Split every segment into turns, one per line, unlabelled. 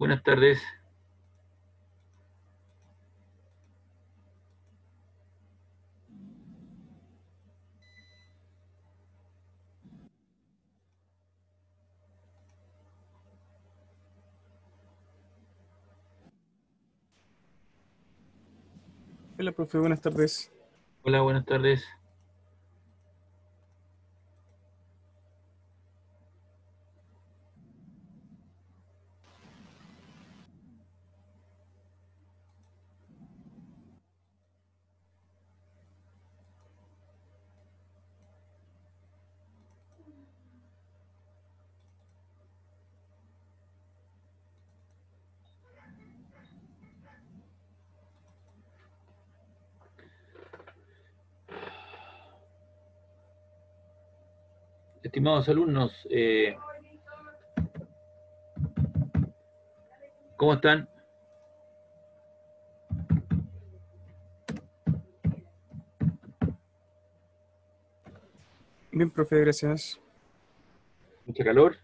Buenas tardes.
Hola, profe, buenas tardes.
Hola, buenas tardes. Estimados alumnos, ¿cómo están?
Bien, profe, gracias.
¿Mucha calor?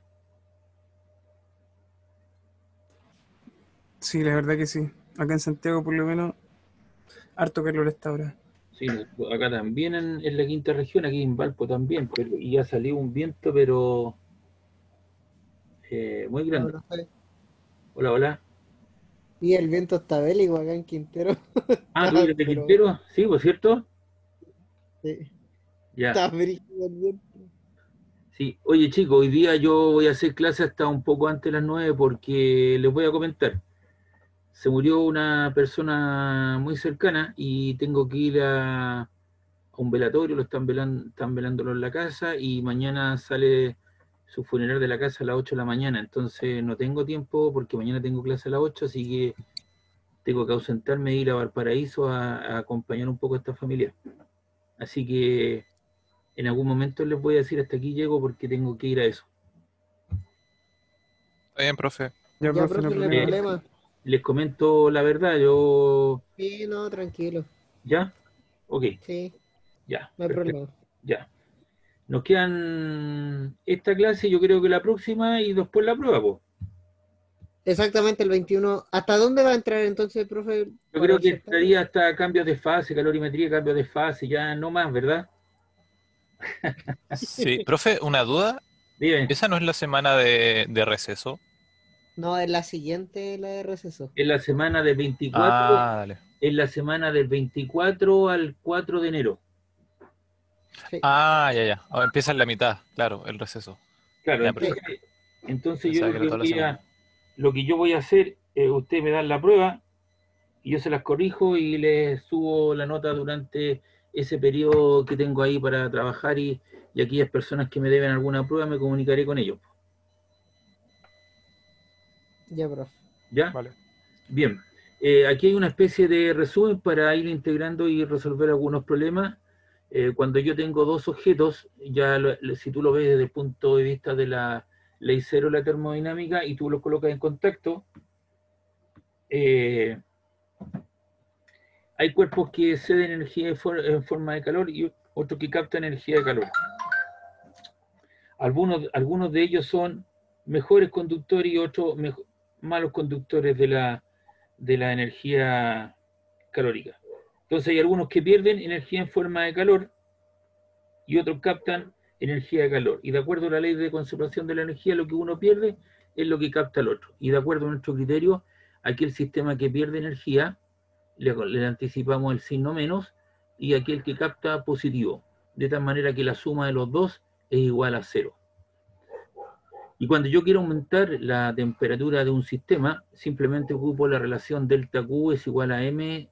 Sí, la verdad que sí. Acá en Santiago, por lo menos, harto calor esta hora.
Sí, acá también en la quinta región, aquí en Valpo también, y ha salido un viento, pero muy
No,
grande.
no sé.
Hola, hola.
Y el viento está bélico acá en Quintero.
Ah, ¿tú
Está,
eres de
pero
Quintero? Sí, ¿por cierto?
sí,
Ya,
está brígido el viento.
sí. Oye, chicos, hoy día yo voy a hacer clase hasta un poco antes de las 9 porque les voy a comentar. Se murió una persona muy cercana y tengo que ir a un velatorio, lo están velándolo en la casa y mañana sale su funeral de la casa a las 8 de la mañana, entonces no tengo tiempo porque mañana tengo clase a las 8, así que tengo que ausentarme e ir a Valparaíso a acompañar un poco a esta familia. Así que en algún momento les voy a decir hasta aquí llego porque tengo que ir a eso.
Está bien, profe.
Ya,
Ya,
profe, no hay
profe, no hay
Eh,
problema.
problema.
les comento la verdad, yo...
Sí, no, tranquilo.
¿Ya? Ok,
Sí,
ya,
no hay
perfecto,
problema.
ya. Nos quedan esta clase, yo creo que la próxima y después la prueba, pues.
Exactamente el 21. ¿Hasta dónde va a entrar entonces, profe,
Yo
para
creo
el
que
certamen?
estaría hasta cambios de fase, calorimetría, cambios de fase, ya no más, ¿verdad?
Sí, profe, una duda.
Dime,
¿Esa no es la semana de receso?
No, es la siguiente, la de receso.
es la semana del 24,
Ah, dale.
es la semana del 24 al 4 de enero.
Sí,
Ah, ya, ya. Ah, empieza en la mitad, claro, el receso.
Claro,
Ya,
sí.
perfecto.
entonces yo
Pensaba
lo
que
que
era toda la semana.
lo que yo voy a hacer, ustedes me dan la prueba y yo se las corrijo y les subo la nota durante ese periodo que tengo ahí para trabajar y aquellas personas que me deben alguna prueba me comunicaré con ellos.
Ya, profe.
¿Ya?
Vale.
Bien, aquí hay una especie de resumen para ir integrando y resolver algunos problemas. Cuando yo tengo dos objetos, ya si tú lo ves desde el punto de vista de la ley cero de la termodinámica y tú los colocas en contacto, eh, hay cuerpos que ceden energía en forma de calor y otros que captan energía de calor. Algunos de ellos son mejores conductores y otros malos conductores de la energía calórica. Entonces hay algunos que pierden energía en forma de calor y otros captan energía de calor. Y de acuerdo a la ley de conservación de la energía, lo que uno pierde es lo que capta el otro. Y de acuerdo a nuestro criterio, aquel sistema que pierde energía, le anticipamos el signo menos, y aquel que capta positivo. De tal manera que la suma de los dos es igual a cero. Y cuando yo quiero aumentar la temperatura de un sistema, simplemente ocupo la relación delta Q es igual a mc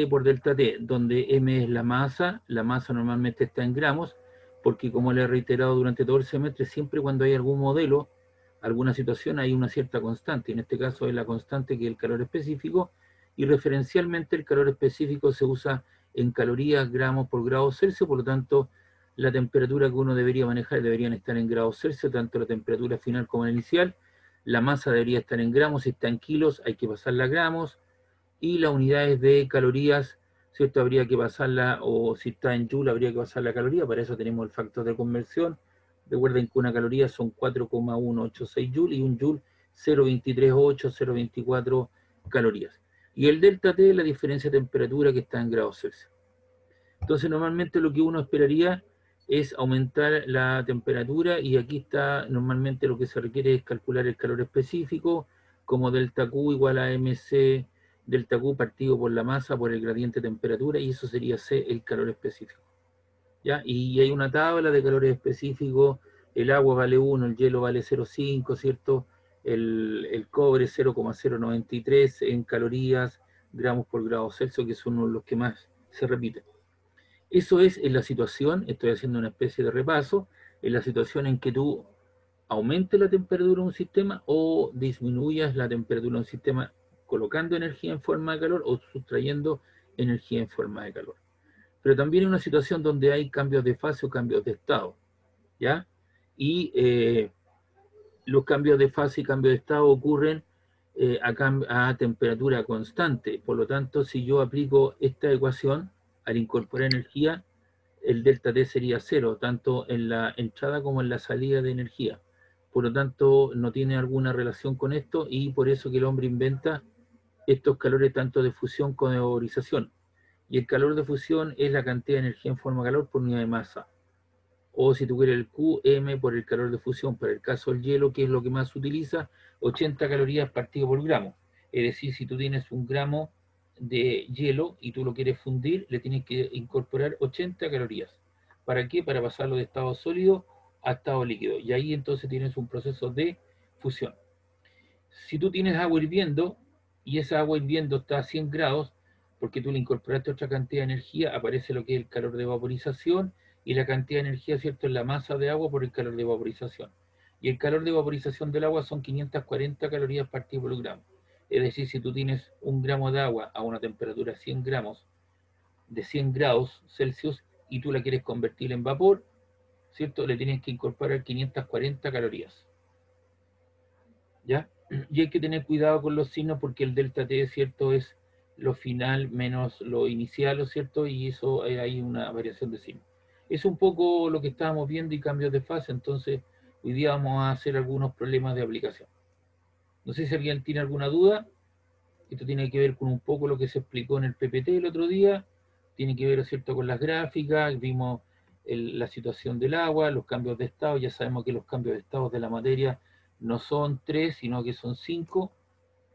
por delta T, donde m es la masa normalmente está en gramos, porque como le he reiterado durante todo el semestre, siempre cuando hay algún modelo, alguna situación, hay una cierta constante, en este caso es la constante que es el calor específico, y referencialmente el calor específico se usa en calorías, gramos por grado Celsius, por lo tanto la temperatura que uno debería manejar deberían estar en grados Celsius, tanto la temperatura final como la inicial. La masa debería estar en gramos, si está en kilos hay que pasarla a gramos, y las unidades de calorías, ¿cierto? Habría que pasarla, o si está en joule habría que pasar la caloría, para eso tenemos el factor de conversión. Recuerden que una caloría son 4,186 joules y un joule 0,238, 0,24 calorías. Y el delta T es la diferencia de temperatura que está en grados Celsius. Entonces, normalmente lo que uno esperaría es aumentar la temperatura, y aquí está, normalmente lo que se requiere es calcular el calor específico, como delta Q igual a MC delta Q partido por la masa por el gradiente de temperatura, y eso sería C, el calor específico. ¿Ya? Y hay una tabla de calores específicos: el agua vale 1, el hielo vale 0,5, ¿cierto? El cobre 0,093 en calorías, gramos por grado Celsius, que son los que más se repiten. Eso es en la situación, estoy haciendo una especie de repaso, en la situación en que tú aumentes la temperatura de un sistema o disminuyas la temperatura de un sistema colocando energía en forma de calor o sustrayendo energía en forma de calor. Pero también en una situación donde hay cambios de fase o cambios de estado, ¿ya? Y los cambios de fase y cambios de estado ocurren a temperatura constante. Por lo tanto, si yo aplico esta ecuación, al incorporar energía, el delta T sería cero, tanto en la entrada como en la salida de energía. Por lo tanto, no tiene alguna relación con esto, y por eso que el hombre inventa estos calores tanto de fusión como de vaporización. Y el calor de fusión es la cantidad de energía en forma de calor por unidad de masa. O si tú quieres el QM por el calor de fusión. Para el caso del hielo, que es lo que más se utiliza, 80 calorías partido por gramo. Es decir, si tú tienes un gramo de hielo y tú lo quieres fundir, le tienes que incorporar 80 calorías. ¿Para qué? Para pasarlo de estado sólido a estado líquido. Y ahí entonces tienes un proceso de fusión. Si tú tienes agua hirviendo y esa agua hirviendo está a 100 grados, porque tú le incorporaste otra cantidad de energía, aparece lo que es el calor de vaporización, y la cantidad de energía, ¿cierto?, es la masa de agua por el calor de vaporización. Y el calor de vaporización del agua son 540 calorías partido por gramo. Es decir, si tú tienes un gramo de agua a una temperatura de 100 gramos, de 100 grados Celsius, y tú la quieres convertir en vapor, ¿cierto?, le tienes que incorporar 540 calorías. ¿Ya? Y hay que tener cuidado con los signos, porque el delta T, ¿cierto?, es lo final menos lo inicial, ¿cierto? Y eso hay una variación de signos. Es un poco lo que estábamos viendo y cambios de fase. Entonces, hoy día vamos a hacer algunos problemas de aplicación. No sé si alguien tiene alguna duda. Esto tiene que ver con un poco lo que se explicó en el PPT el otro día. Tiene que ver, ¿cierto?, con las gráficas. Vimos la situación del agua, los cambios de estado. Ya sabemos que los cambios de estado de la materia no son 3, sino que son 5.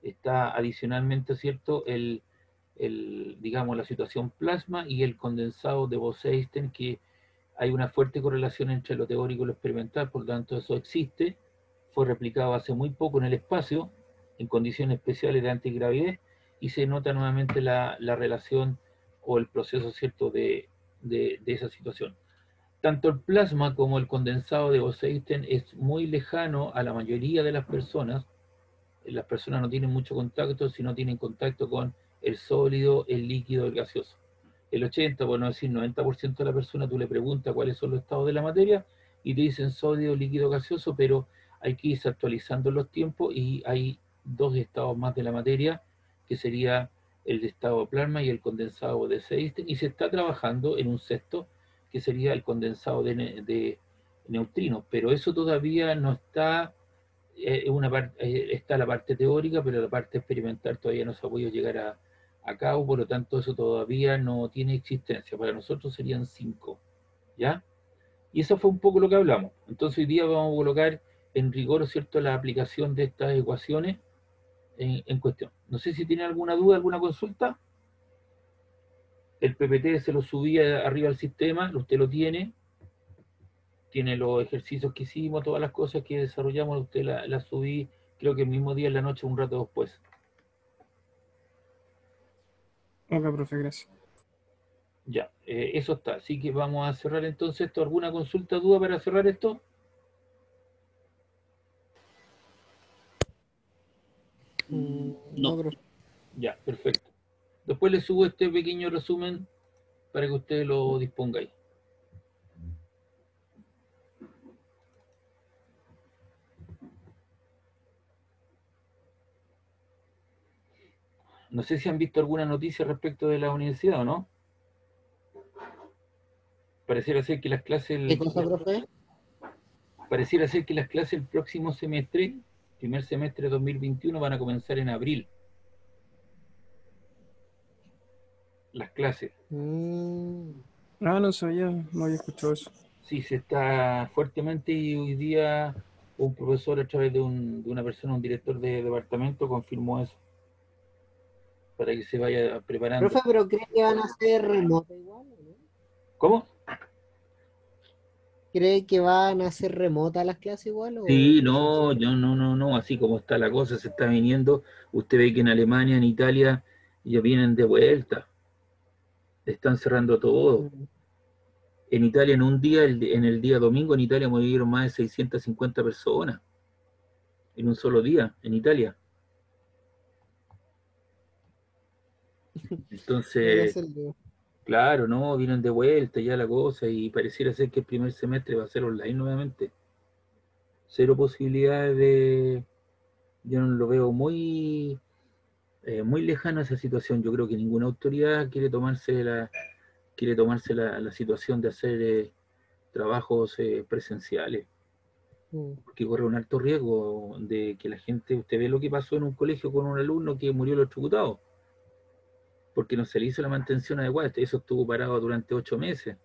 Está adicionalmente, ¿cierto?, digamos, la situación plasma y el condensado de Bose-Einstein, que hay una fuerte correlación entre lo teórico y lo experimental. Por lo tanto, eso existe. Fue replicado hace muy poco en el espacio, en condiciones especiales de antigravidez, y se nota nuevamente la relación o el proceso, ¿cierto?, de esa situación. Tanto el plasma como el condensado de Bose-Einstein es muy lejano a la mayoría de las personas. Las personas no tienen mucho contacto, si no tienen contacto con el sólido, el líquido, el gaseoso. El 80, por no decir 90% de la persona, tú le preguntas cuáles son los estados de la materia y te dicen sólido, líquido, gaseoso, pero hay que irse actualizando los tiempos, y hay dos estados más de la materia, que sería el estado de plasma y el condensado de Einstein, y se está trabajando en un sexto, que sería el condensado de neutrinos, pero eso todavía no está. Está la parte teórica, pero la parte experimental todavía no se ha podido llegar a cabo. Por lo tanto, eso todavía no tiene existencia. Para nosotros serían 5, ¿ya? Y eso fue un poco lo que hablamos. Entonces hoy día vamos a colocar en rigor, ¿cierto?, la aplicación de estas ecuaciones en cuestión. No sé si tienen alguna duda, alguna consulta. El PPT se lo subía arriba al sistema, usted lo tiene los ejercicios que hicimos, todas las cosas que desarrollamos, usted las subí, creo que el mismo día en la noche, un rato después.
Ok, profe, gracias.
Ya, eso está. Así que vamos a cerrar entonces esto. ¿Alguna consulta, duda para cerrar esto?
No, profe.
Ya, perfecto. Después le subo este pequeño resumen para que usted lo disponga ahí. No sé si han visto alguna noticia respecto de la universidad o no. Pareciera ser que las clases
¿Qué cosa, profe?
pareciera ser que las clases el próximo semestre Primer semestre de 2021 van a comenzar en abril las clases.
Ah, no sabía, no había escuchado eso.
Sí, se está fuertemente y hoy día un profesor a través de una persona, un director de departamento, confirmó eso para que se vaya preparando.
Profe, ¿pero cree que van a ser remotas igual o no?
¿Cómo?
¿Cree que van a ser remotas las clases igual
Sí,
o
no,
presenciales?
yo no, así como está la cosa, se está viniendo. Usted ve que en Alemania, en Italia, ya vienen de vuelta, están cerrando todo.
Mm.
En Italia, en un día, en el día domingo, en Italia murieron más de 650 personas, en un solo día, en Italia.
Van a
Entonces,
ser de-
claro, no, vienen de vuelta ya la cosa y pareciera ser que el primer semestre va a ser online nuevamente. Cero posibilidades de... Yo no lo veo muy lejana esa situación. Yo creo que ninguna autoridad quiere tomarse la situación de hacer trabajos presenciales,
Mm.
porque corre un alto riesgo de que la gente, usted ve lo que pasó en un colegio con un alumno que murió electrocutado, porque no se le hizo la mantención adecuada, eso estuvo parado durante 8 meses.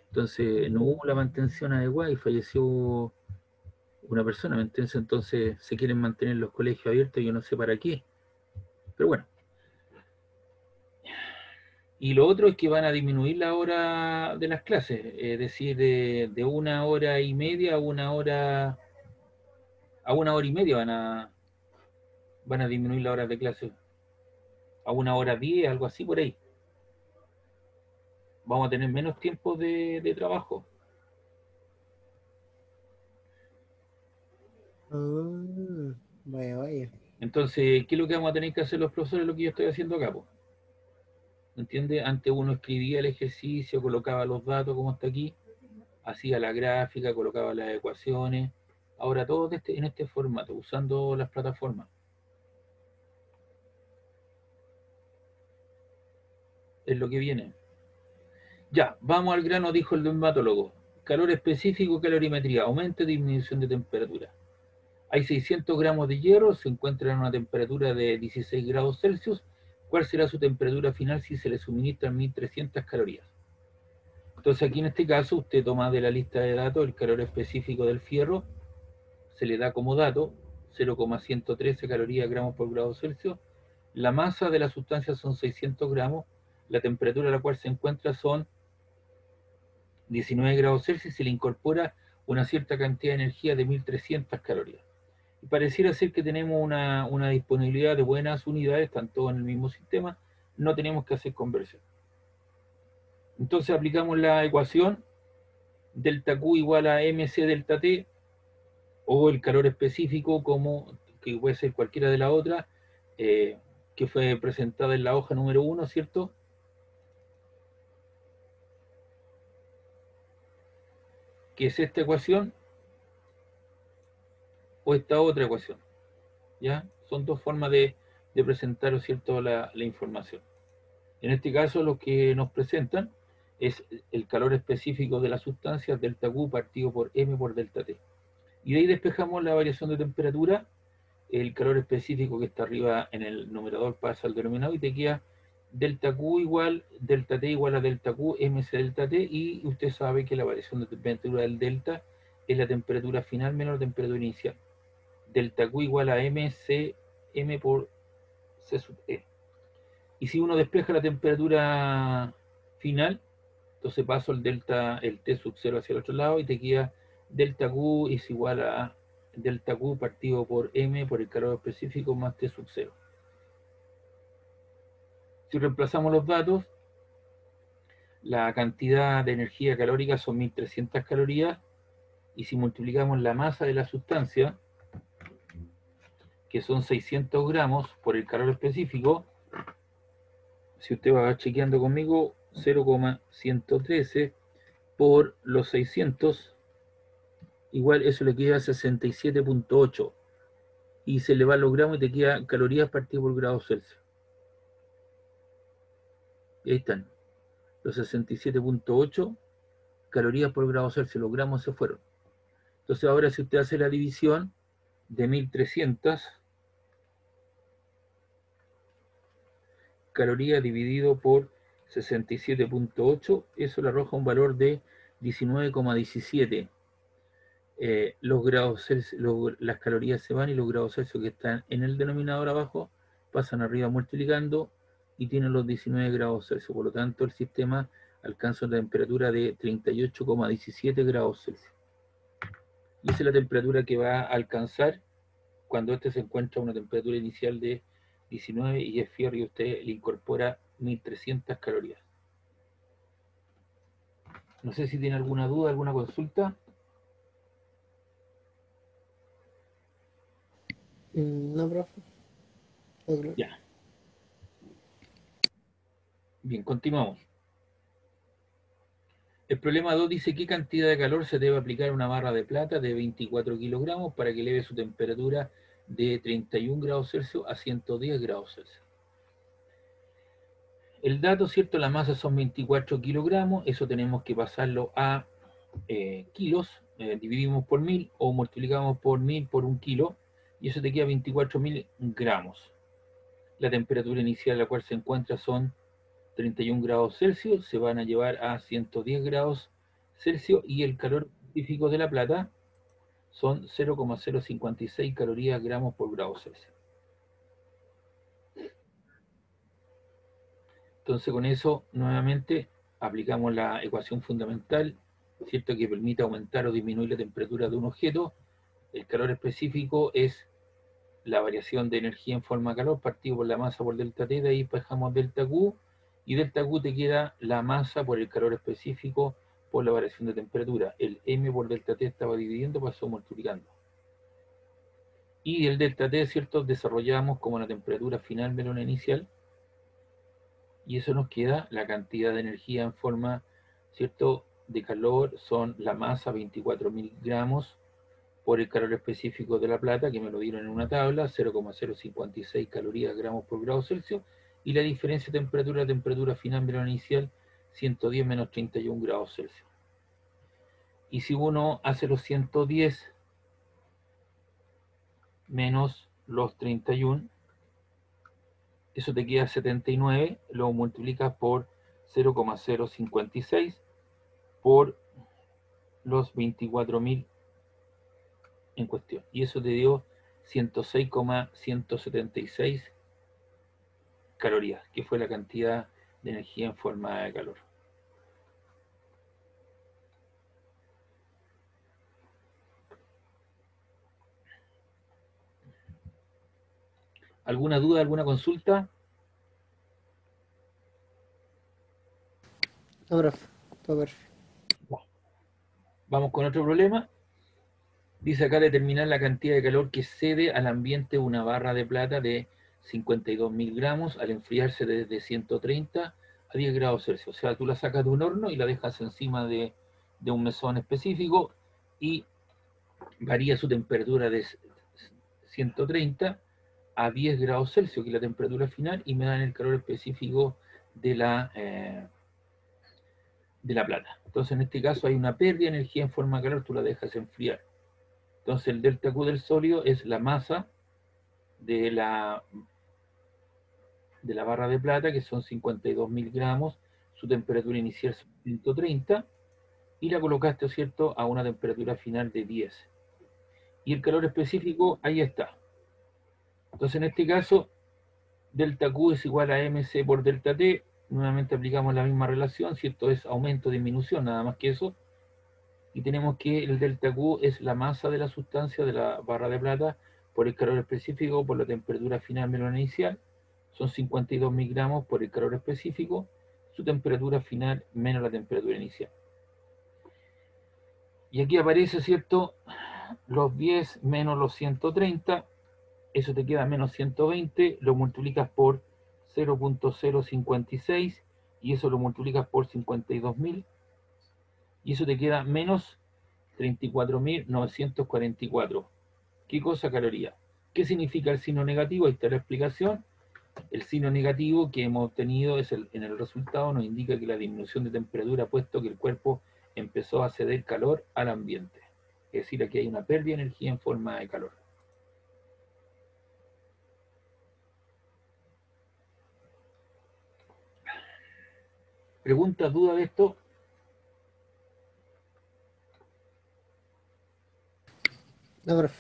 Entonces no hubo la mantención adecuada y falleció una persona, ¿me entiendes? Entonces se quieren mantener los colegios abiertos, yo no sé para qué, pero bueno. Y lo otro es que van a disminuir la hora de las clases, es decir, de 1 hora y media a una hora y media van a disminuir las horas de clase, a 1 hora 10, algo así por ahí. Vamos a tener menos tiempo de trabajo.
Ah, vaya, vaya.
Entonces, ¿qué es lo que vamos a tener que hacer los profesores? Lo que yo estoy haciendo acá, po. ¿Entiendes? Antes uno escribía el ejercicio, colocaba los datos como está aquí, hacía la gráfica, colocaba las ecuaciones. Ahora todo en este formato, usando las plataformas. Es lo que viene. Ya, vamos al grano, dijo el dermatólogo. Calor específico, calorimetría, aumento y disminución de temperatura. Hay 600 gramos de hierro, se encuentra en una temperatura de 16 grados Celsius. ¿Cuál será su temperatura final si se le suministran 1300 calorías? Entonces aquí en este caso usted toma de la lista de datos el calor específico del fierro, se le da como dato 0,113 calorías gramos por grado Celsius. La masa de la sustancia son 600 gramos, la temperatura a la cual se encuentra son 19 grados Celsius y se le incorpora una cierta cantidad de energía de 1300 calorías. Y pareciera ser que tenemos una disponibilidad de buenas unidades, están todos en el mismo sistema, no tenemos que hacer conversión. Entonces aplicamos la ecuación delta Q igual a mc delta T, o el calor específico, como que puede ser cualquiera de las otras, eh, que fue presentada en la hoja número 1, ¿cierto? Que es esta ecuación o esta otra ecuación, ¿ya? Son dos formas de presentar, ¿cierto?, la información. En este caso, lo que nos presentan es el calor específico de la sustancia, delta Q partido por M por delta T. Y de ahí despejamos la variación de temperatura, el calor específico que está arriba en el numerador pasa al denominador y te queda delta Q igual, delta T igual a delta Q, MC delta T, y usted sabe que la variación de temperatura del delta es la temperatura final menos la temperatura inicial. Delta Q igual a MC, M por C sub E. Y si uno despeja la temperatura final, entonces paso el T sub 0 hacia el otro lado y te queda delta Q es igual a delta Q partido por M por el calor específico más T sub 0. Si reemplazamos los datos, la cantidad de energía calórica son 1300 calorías y si multiplicamos la masa de la sustancia, que son 600 gramos por el calor específico, si usted va chequeando conmigo, 0,113 por los 600, igual eso le queda 67,8 y se le va a los gramos y te queda calorías partido por grado Celsius. Y ahí están, los 67,8 calorías por grado Celsius, los gramos se fueron. Entonces ahora si usted hace la división de 1300 calorías dividido por 67.8, eso le arroja un valor de 19,17. Los grados Celsius, las calorías se van y los grados Celsius que están en el denominador abajo pasan arriba multiplicando y tienen los 19 grados Celsius. Por lo tanto, el sistema alcanza una temperatura de 38,17 grados Celsius. Y esa es la temperatura que va a alcanzar cuando este se encuentra a una temperatura inicial de 19 y es fierro y usted le incorpora 1300 calorías. No sé si tiene alguna duda, alguna consulta.
No, profe. No creo.
Ya. Bien, continuamos. El problema 2 dice qué cantidad de calor se debe aplicar a una barra de plata de 24 kilogramos para que eleve su temperatura de 31 grados Celsius a 110 grados Celsius. El dato, ¿cierto? La masa son 24 kilogramos, eso tenemos que pasarlo a kilos, dividimos por 1000 o multiplicamos por 1000 por un kilo, y eso te queda 24.000 gramos. La temperatura inicial a la cual se encuentra son 31 grados Celsius, se van a llevar a 110 grados Celsius, y el calor específico de la plata son 0,056 calorías gramos por grado Celsius. Entonces con eso nuevamente aplicamos la ecuación fundamental, ¿cierto? Que permite aumentar o disminuir la temperatura de un objeto. El calor específico es la variación de energía en forma de calor partido por la masa por delta T, de ahí bajamos delta Q, y delta Q te queda la masa por el calor específico por la variación de temperatura. El M por delta T estaba dividiendo, pasó multiplicando. Y el delta T, ¿cierto? Desarrollamos como la temperatura final menos la inicial, y eso nos queda la cantidad de energía en forma, ¿cierto?, de calor, son la masa 24.000 gramos por el calor específico de la plata, que me lo dieron en una tabla, 0,056 calorías gramos por grado Celsius, y la diferencia de temperatura final menos inicial, 110 menos 31 grados Celsius. Y si uno hace los 110 menos los 31, eso te queda 79, lo multiplicas por 0,056 por los 24.000 en cuestión. Y eso te dio 106,176 calorías, que fue la cantidad de energía en forma de calor. ¿Alguna duda, alguna consulta?
No, profe. Todo perfecto.
Vamos con otro problema. Dice acá determinar la cantidad de calor que cede al ambiente una barra de plata de 52.000 gramos al enfriarse desde 130 a 10 grados Celsius. O sea, tú la sacas de un horno y la dejas encima de un mesón específico y varía su temperatura de 130 a 10 grados Celsius, que es la temperatura final, y me dan el calor específico de la plata. Entonces, en este caso hay una pérdida de energía en forma de calor, tú la dejas enfriar. Entonces, el delta Q del sólido es la masa de la barra de plata, que son 52.000 gramos, su temperatura inicial es 130, y la colocaste, ¿cierto?, a una temperatura final de 10. Y el calor específico, ahí está. Entonces, en este caso, delta Q es igual a MC por delta T. Nuevamente aplicamos la misma relación, si esto es aumento o disminución, nada más que eso. Y tenemos que el delta Q es la masa de la sustancia de la barra de plata por el calor específico por la temperatura final menos la inicial. Son 52.000 gramos por el calor específico, su temperatura final menos la temperatura inicial. Y aquí aparece, ¿cierto?, los 10 menos los 130, eso te queda menos 120, lo multiplicas por 0,056 y eso lo multiplicas por 52.000 y eso te queda menos 34.944. ¿Qué cosa? Caloría. ¿Qué significa el signo negativo? Ahí está la explicación. El signo negativo que hemos obtenido es en el resultado nos indica que la disminución de temperatura, puesto que el cuerpo empezó a ceder calor al ambiente. Es decir, aquí hay una pérdida de energía en forma de calor. ¿Preguntas, dudas de esto?
No, profe.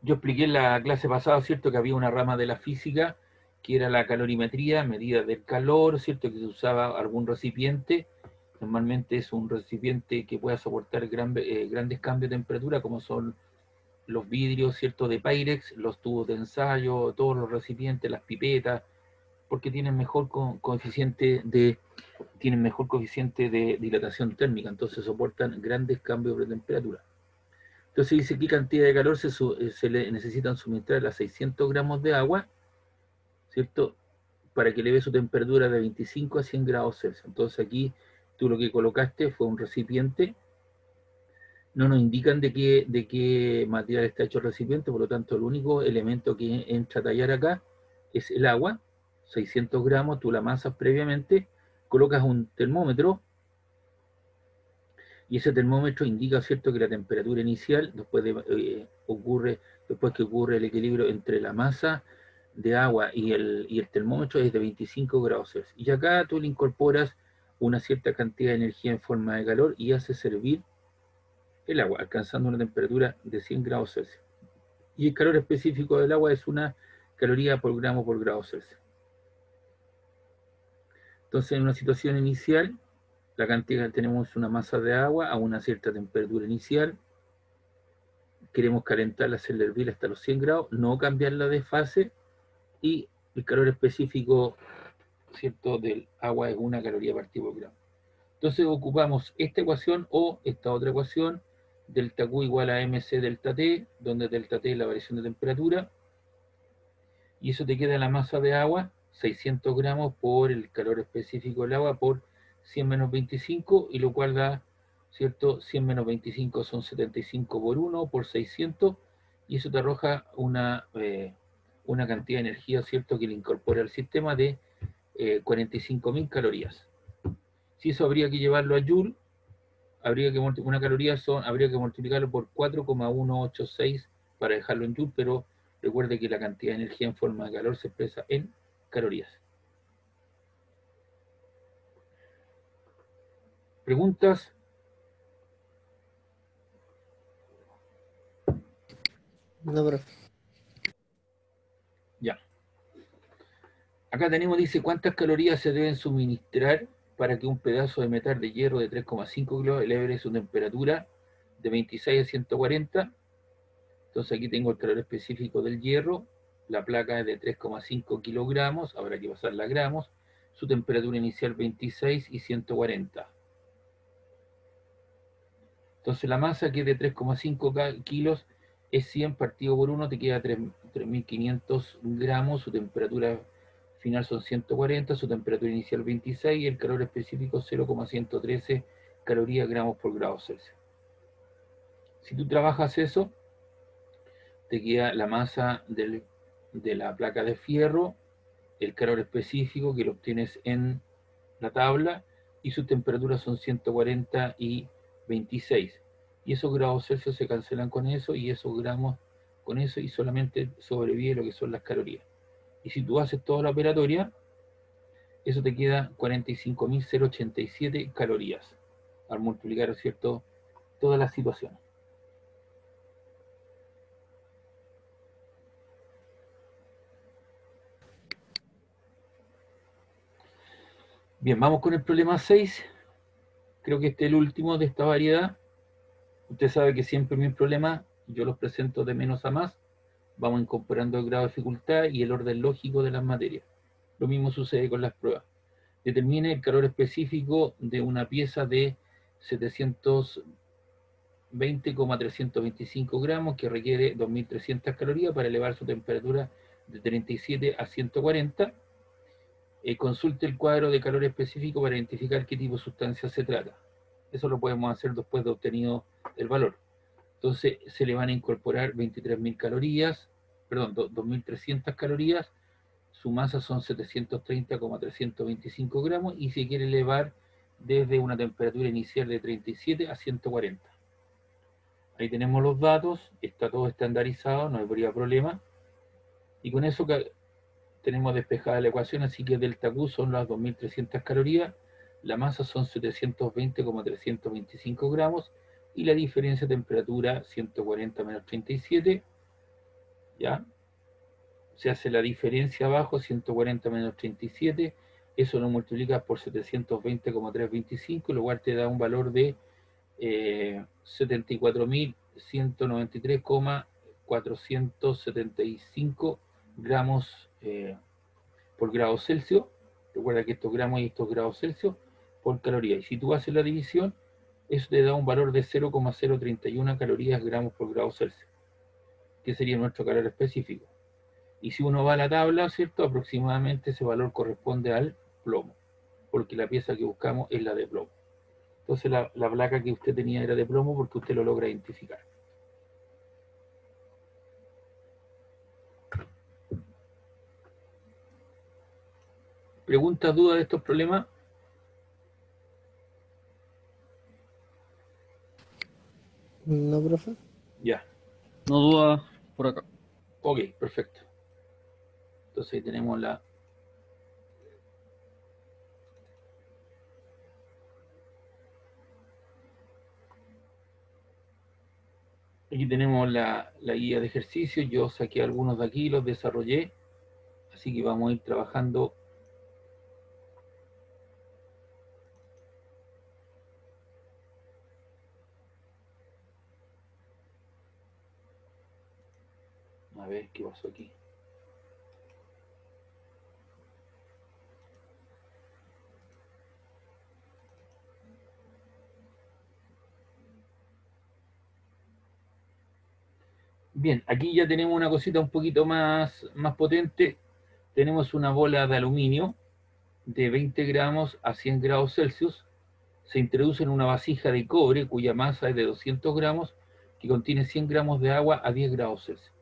Yo expliqué en la clase pasada, ¿cierto?, que había una rama de la física que era la calorimetría, medida del calor, ¿cierto?, que se usaba algún recipiente. Normalmente es un recipiente que pueda soportar grandes cambios de temperatura, como son los vidrios, ¿cierto?, de Pyrex, los tubos de ensayo, todos los recipientes, las pipetas, porque tienen mejor coeficiente de dilatación térmica, entonces soportan grandes cambios de temperatura. Entonces dice qué cantidad de calor se le necesitan suministrar a 600 gramos de agua, ¿cierto?, para que eleve su temperatura de 25 a 100 grados Celsius. Entonces aquí tú lo que colocaste fue un recipiente. No nos indican de qué material está hecho el recipiente, por lo tanto el único elemento que entra a tallar acá es el agua, 600 gramos, tú la amasas previamente, colocas un termómetro, y ese termómetro indica, ¿cierto?, que la temperatura inicial, después que ocurre el equilibrio entre la masa de agua y el termómetro, es de 25 grados Celsius. Y acá tú le incorporas una cierta cantidad de energía en forma de calor y haces servir el agua, alcanzando una temperatura de 100 grados Celsius. Y el calor específico del agua es una caloría por gramo por grado Celsius. Entonces, en una situación inicial, la cantidad, tenemos una masa de agua a una cierta temperatura inicial, queremos calentarla, hacerla hervir hasta los 100 grados, no cambiarla de fase, y el calor específico, ¿cierto?, del agua es una caloría partido por gramo. Entonces ocupamos esta ecuación o esta otra ecuación, delta Q igual a MC delta T, donde delta T es la variación de temperatura, y eso te queda la masa de agua, 600 gramos por el calor específico del agua por 100 menos 25, y lo cual da, ¿cierto?, 100 menos 25 son 75 por 1 por 600, y eso te arroja una cantidad de energía, ¿cierto?, que le incorpora al sistema de 45.000 calorías. Si eso habría que llevarlo a Joule, habría que multiplicarlo por 4,186 para dejarlo en Joule, pero recuerde que la cantidad de energía en forma de calor se expresa en calorías. ¿Preguntas?
No, profe.
Ya. Acá tenemos, dice, ¿cuántas calorías se deben suministrar para que un pedazo de metal de hierro de 3,5 kilos eleve su temperatura de 26 a 140? Entonces aquí tengo el calor específico del hierro, la placa es de 3,5 kilogramos, habrá que pasarla a gramos, su temperatura inicial 26 y 140. Entonces la masa, que es de 3,5 kilos, es 100 partido por 1, te queda 3.500 gramos, su temperatura final son 140, su temperatura inicial 26 y el calor específico 0,113 calorías gramos por grado Celsius. Si tú trabajas eso, te queda la masa de la placa de fierro, el calor específico que lo obtienes en la tabla, y sus temperaturas son 140 y 26. Y esos grados Celsius se cancelan con eso, y esos gramos con eso, y solamente sobrevive lo que son las calorías. Y si tú haces toda la operatoria, eso te queda 45.087 calorías, al multiplicar, ¿cierto?, todas las situaciones. Bien, vamos con el problema 6. Creo que este es el último de esta variedad. Usted sabe que siempre mis problemas yo los presento de menos a más. Vamos incorporando el grado de dificultad y el orden lógico de las materias. Lo mismo sucede con las pruebas. Determine el calor específico de una pieza de 720,325 gramos que requiere 2.300 calorías para elevar su temperatura de 37 a 140. Consulte el cuadro de calor específico para identificar qué tipo de sustancia se trata. Eso lo podemos hacer después de obtenido el valor. Entonces se le van a incorporar 23.000 calorías, perdón, 2.300 calorías, su masa son 730,325 gramos, y si quiere elevar desde una temperatura inicial de 37 a 140. Ahí tenemos los datos, está todo estandarizado, no habría problema. Y con eso tenemos despejada la ecuación, así que delta Q son las 2.300 calorías, la masa son 720,325 gramos y la diferencia de temperatura 140 menos 37, ¿ya? Se hace la diferencia abajo, 140 menos 37, eso lo multiplicas por 720,325, lo cual te da un valor de 74.193,475 gramos por grado Celsius. Recuerda que estos gramos y estos grados Celsius por caloría. Y si tú haces la división, eso te da un valor de 0,031 calorías gramos por grado Celsius, que sería nuestro calor específico. Y si uno va a la tabla, ¿cierto? Aproximadamente ese valor corresponde al plomo, porque la pieza que buscamos es la de plomo. Entonces la placa que usted tenía era de plomo porque usted lo logra identificar. ¿Preguntas, dudas de estos problemas?
No, profe.
Ya.
No duda por acá.
Ok, perfecto. Entonces ahí tenemos la... Aquí tenemos la guía de ejercicios. Yo saqué algunos de aquí, los desarrollé. Así que vamos a ir trabajando. A ver qué pasó aquí. Bien, aquí ya tenemos una cosita un poquito más potente. Tenemos una bola de aluminio de 20 gramos a 100 grados Celsius. Se introduce en una vasija de cobre cuya masa es de 200 gramos, que contiene 100 gramos de agua a 10 grados Celsius.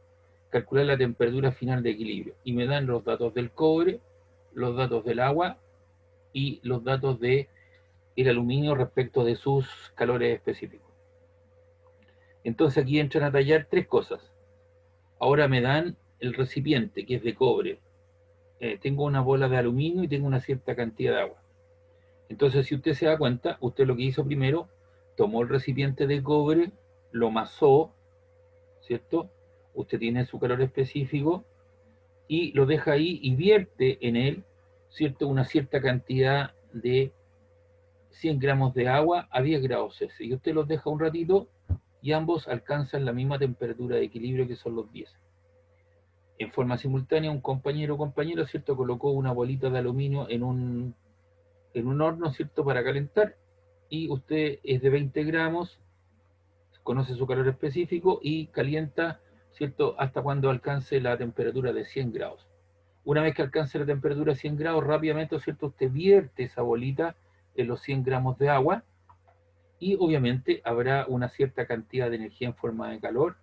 Calcular la temperatura final de equilibrio. Y me dan los datos del cobre, los datos del agua y los datos del aluminio respecto de sus calores específicos. Entonces aquí entran a tallar tres cosas. Ahora me dan el recipiente, que es de cobre. Tengo una bola de aluminio y tengo una cierta cantidad de agua. Entonces, si usted se da cuenta, usted lo que hizo primero, tomó el recipiente de cobre, lo masó, ¿cierto? Usted tiene su calor específico y lo deja ahí y vierte en él, ¿cierto? Una cierta cantidad de 100 gramos de agua a 10 grados Celsius. Y usted los deja un ratito y ambos alcanzan la misma temperatura de equilibrio que son los 10. En forma simultánea, un compañero o compañera, ¿cierto? Colocó una bolita de aluminio en un horno, ¿cierto? Para calentar, y usted es de 20 gramos, conoce su calor específico y calienta, ¿cierto? Hasta cuando alcance la temperatura de 100 grados. Una vez que alcance la temperatura de 100 grados, rápidamente, ¿cierto? Usted vierte esa bolita en los 100 gramos de agua y obviamente habrá una cierta cantidad de energía en forma de calor.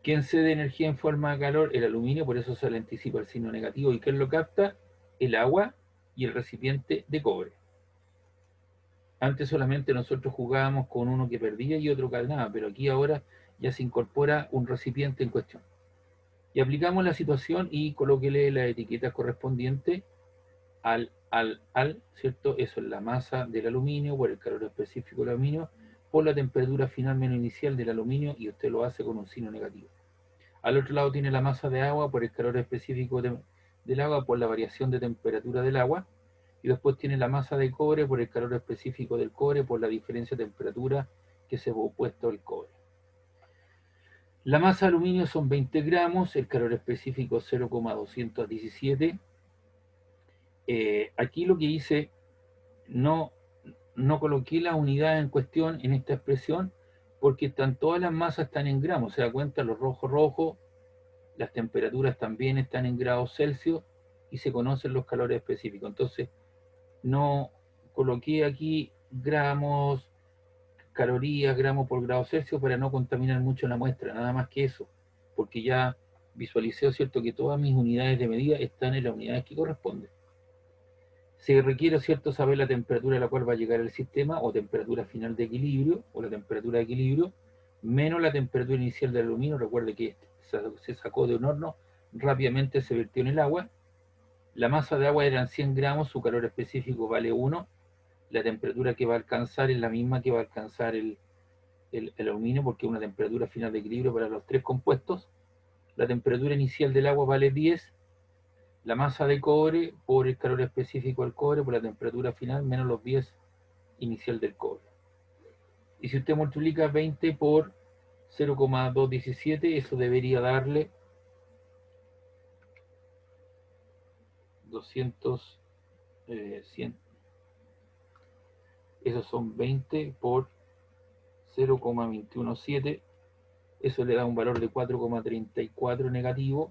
¿Quién cede energía en forma de calor? El aluminio, por eso se le anticipa el signo negativo. ¿Y quién lo capta? El agua y el recipiente de cobre. Antes solamente nosotros jugábamos con uno que perdía y otro que ganaba, pero aquí ahora ya se incorpora un recipiente en cuestión. Y aplicamos la situación y colóquele la etiqueta correspondiente al, ¿cierto? Eso es la masa del aluminio por el calor específico del aluminio, por la temperatura final menos inicial del aluminio, y usted lo hace con un signo negativo. Al otro lado tiene la masa de agua por el calor específico del agua, por la variación de temperatura del agua, y después tiene la masa de cobre por el calor específico del cobre, por la diferencia de temperatura que se ha opuesto al cobre. La masa de aluminio son 20 gramos, el calor específico 0,217. Aquí lo que hice, no coloqué la unidad en cuestión en esta expresión, porque todas las masas están en gramos, se da cuenta, los rojos, las temperaturas también están en grados Celsius y se conocen los calores específicos. Entonces, no coloqué aquí gramos, calorías, gramos por grado Celsius para no contaminar mucho la muestra, nada más que eso, porque ya visualicé, ¿cierto?, que todas mis unidades de medida están en las unidades que corresponden. Se requiere, ¿cierto?, saber la temperatura a la cual va a llegar el sistema, o temperatura final de equilibrio, o la temperatura de equilibrio, menos la temperatura inicial del aluminio. Recuerde que se sacó de un horno, rápidamente se vertió en el agua. La masa de agua eran 100 gramos, su calor específico vale 1. La temperatura que va a alcanzar es la misma que va a alcanzar el aluminio, porque es una temperatura final de equilibrio para los tres compuestos. La temperatura inicial del agua vale 10. La masa de cobre por el calor específico del cobre, por la temperatura final, menos los 10 inicial del cobre. Y si usted multiplica 20 por 0,217, eso debería darle 200, 100. Esos son 20 por 0,217. Eso le da un valor de 4,34 negativo.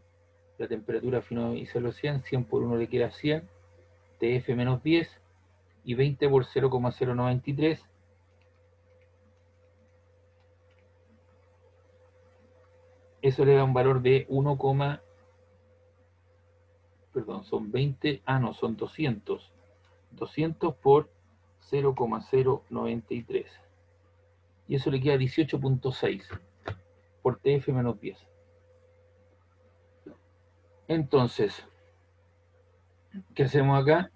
La temperatura final inicial los 100, 100 por 1 le queda 100, TF menos 10, y 20 por 0,093, eso le da un valor de 1, perdón, son 20, no, son 200, 200 por 0,093, y eso le queda 18,6 por TF menos 10. Entonces, ¿qué hacemos acá?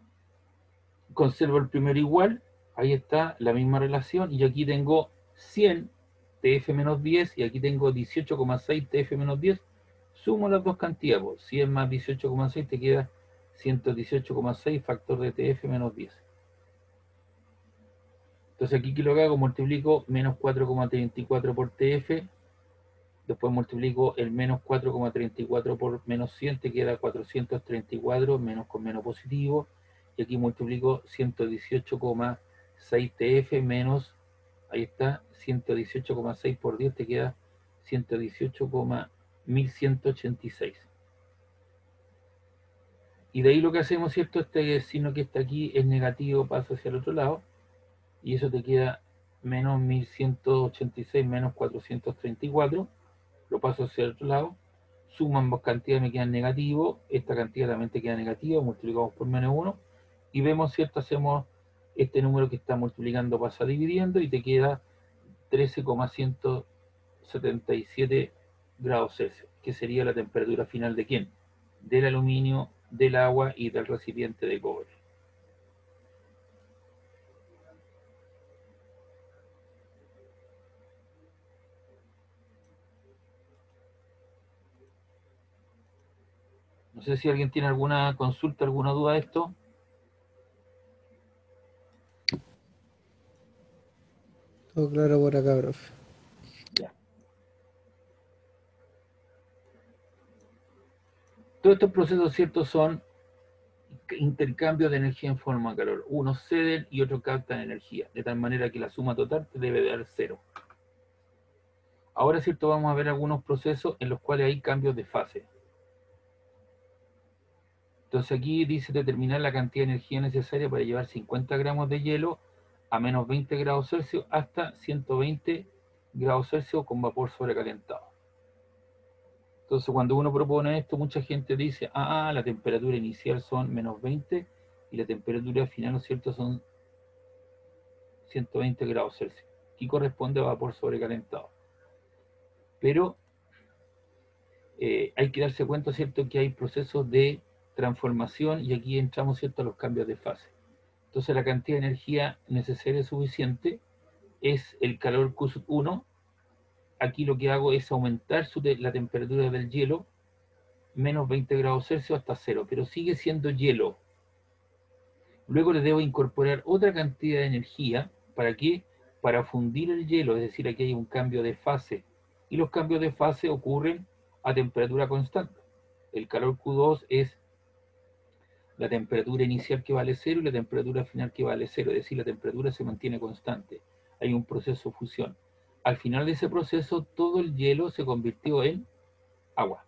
Conservo el primero igual, ahí está la misma relación, y aquí tengo 100 TF menos 10, y aquí tengo 18,6 TF menos 10. Sumo las dos cantidades, 100 más 18,6 te queda 118,6 factor de TF menos 10. Entonces aquí, ¿qué lo que hago? Multiplico menos 4,34 por TF, después multiplico el menos 4,34 por menos 100, te queda 434, menos con menos positivo, y aquí multiplico 118,6 TF menos, ahí está, 118,6 por 10 te queda 118,1186. Y de ahí lo que hacemos, ¿cierto? Este signo que está aquí es negativo, pasa hacia el otro lado, y eso te queda menos 1186 menos 434, lo paso hacia el otro lado, suman ambas cantidades, me quedan negativos, esta cantidad también te queda negativa, multiplicamos por menos 1, y vemos, ¿cierto? Hacemos este número que está multiplicando, pasa dividiendo, y te queda 13,177 grados Celsius, que sería la temperatura final de ¿quién? Del aluminio, del agua y del recipiente de cobre. No sé si alguien tiene alguna consulta, alguna duda de esto.
Todo claro por acá, profe.
Ya. Todos estos procesos, ¿cierto?, son intercambios de energía en forma de calor. Unos ceden y otros captan energía, de tal manera que la suma total te debe dar 0. Ahora, ¿cierto?, vamos a ver algunos procesos en los cuales hay cambios de fase. Entonces aquí dice determinar la cantidad de energía necesaria para llevar 50 gramos de hielo a menos 20 grados Celsius hasta 120 grados Celsius con vapor sobrecalentado. Entonces cuando uno propone esto, mucha gente dice, la temperatura inicial son menos 20 y la temperatura final, ¿no es cierto?, son 120 grados Celsius. Aquí corresponde a vapor sobrecalentado. Pero hay que darse cuenta, ¿cierto?, que hay procesos de transformación, y aquí entramos, ¿cierto?, a los cambios de fase. Entonces la cantidad de energía necesaria suficiente es el calor Q1. Aquí lo que hago es aumentar la temperatura del hielo menos 20 grados Celsius hasta 0, pero sigue siendo hielo. Luego le debo incorporar otra cantidad de energía. ¿Para qué? Para fundir el hielo, es decir, aquí hay un cambio de fase, y los cambios de fase ocurren a temperatura constante. El calor Q2 es la temperatura inicial que vale 0 y la temperatura final que vale 0, es decir, la temperatura se mantiene constante. Hay un proceso de fusión. Al final de ese proceso, todo el hielo se convirtió en agua.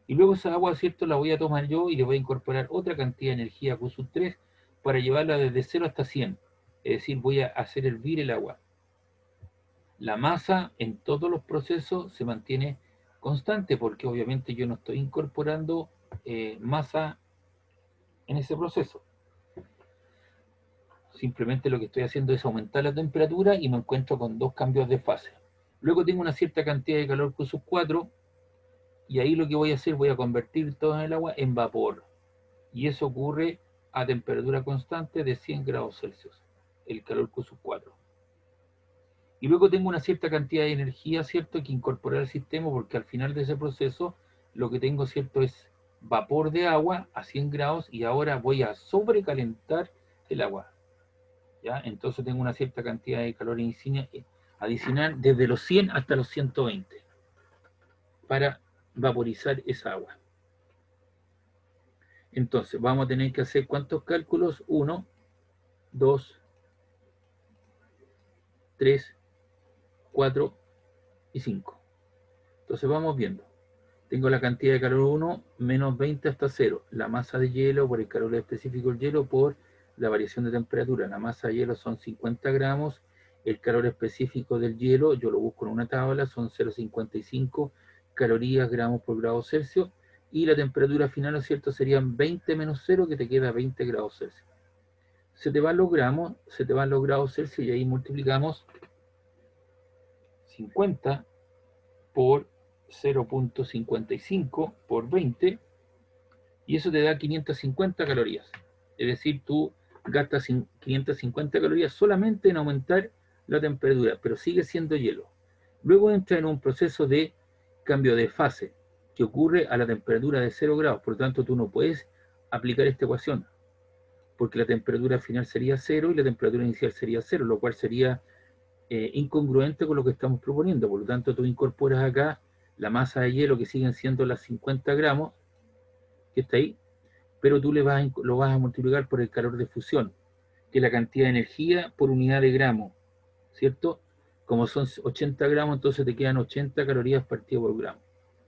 Y luego esa agua, ¿cierto?, la voy a tomar yo y le voy a incorporar otra cantidad de energía Q3 para llevarla desde 0 hasta 100. Es decir, voy a hacer hervir el agua. La masa en todos los procesos se mantiene constante, porque obviamente yo no estoy incorporando masa en ese proceso. Simplemente lo que estoy haciendo es aumentar la temperatura y me encuentro con dos cambios de fase. Luego tengo una cierta cantidad de calor Q4 y ahí lo que voy a hacer, voy a convertir todo el agua en vapor. Y eso ocurre a temperatura constante de 100 grados Celsius, el calor Q4. Y luego tengo una cierta cantidad de energía, ¿cierto?, que incorporar al sistema, porque al final de ese proceso lo que tengo, ¿cierto?, es vapor de agua a 100 grados y ahora voy a sobrecalentar el agua. ¿Ya? Entonces tengo una cierta cantidad de calor adicional desde los 100 hasta los 120 para vaporizar esa agua. Entonces vamos a tener que hacer ¿cuántos cálculos? 1, 2, 3, 4 y 5. Entonces vamos viendo. Tengo la cantidad de calor 1, menos 20 hasta 0. La masa de hielo por el calor específico del hielo por la variación de temperatura. La masa de hielo son 50 gramos. El calor específico del hielo, yo lo busco en una tabla, son 0,55 calorías gramos por grado Celsius. Y la temperatura final, ¿no es cierto?, serían 20 menos 0, que te queda 20 grados Celsius. Se te van los gramos, se te van los grados Celsius y ahí multiplicamos 50 por 0.55 por 20 y eso te da 550 calorías. Es decir, tú gastas 550 calorías solamente en aumentar la temperatura, pero sigue siendo hielo. Luego entra en un proceso de cambio de fase que ocurre a la temperatura de 0 grados. Por lo tanto, tú no puedes aplicar esta ecuación porque la temperatura final sería 0 y la temperatura inicial sería 0, lo cual sería incongruente con lo que estamos proponiendo. Por lo tanto, tú incorporas acá la masa de hielo, que siguen siendo las 50 gramos, que está ahí, pero tú lo vas a multiplicar por el calor de fusión, que es la cantidad de energía por unidad de gramo, ¿cierto? Como son 80 gramos, entonces te quedan 80 calorías partido por gramo.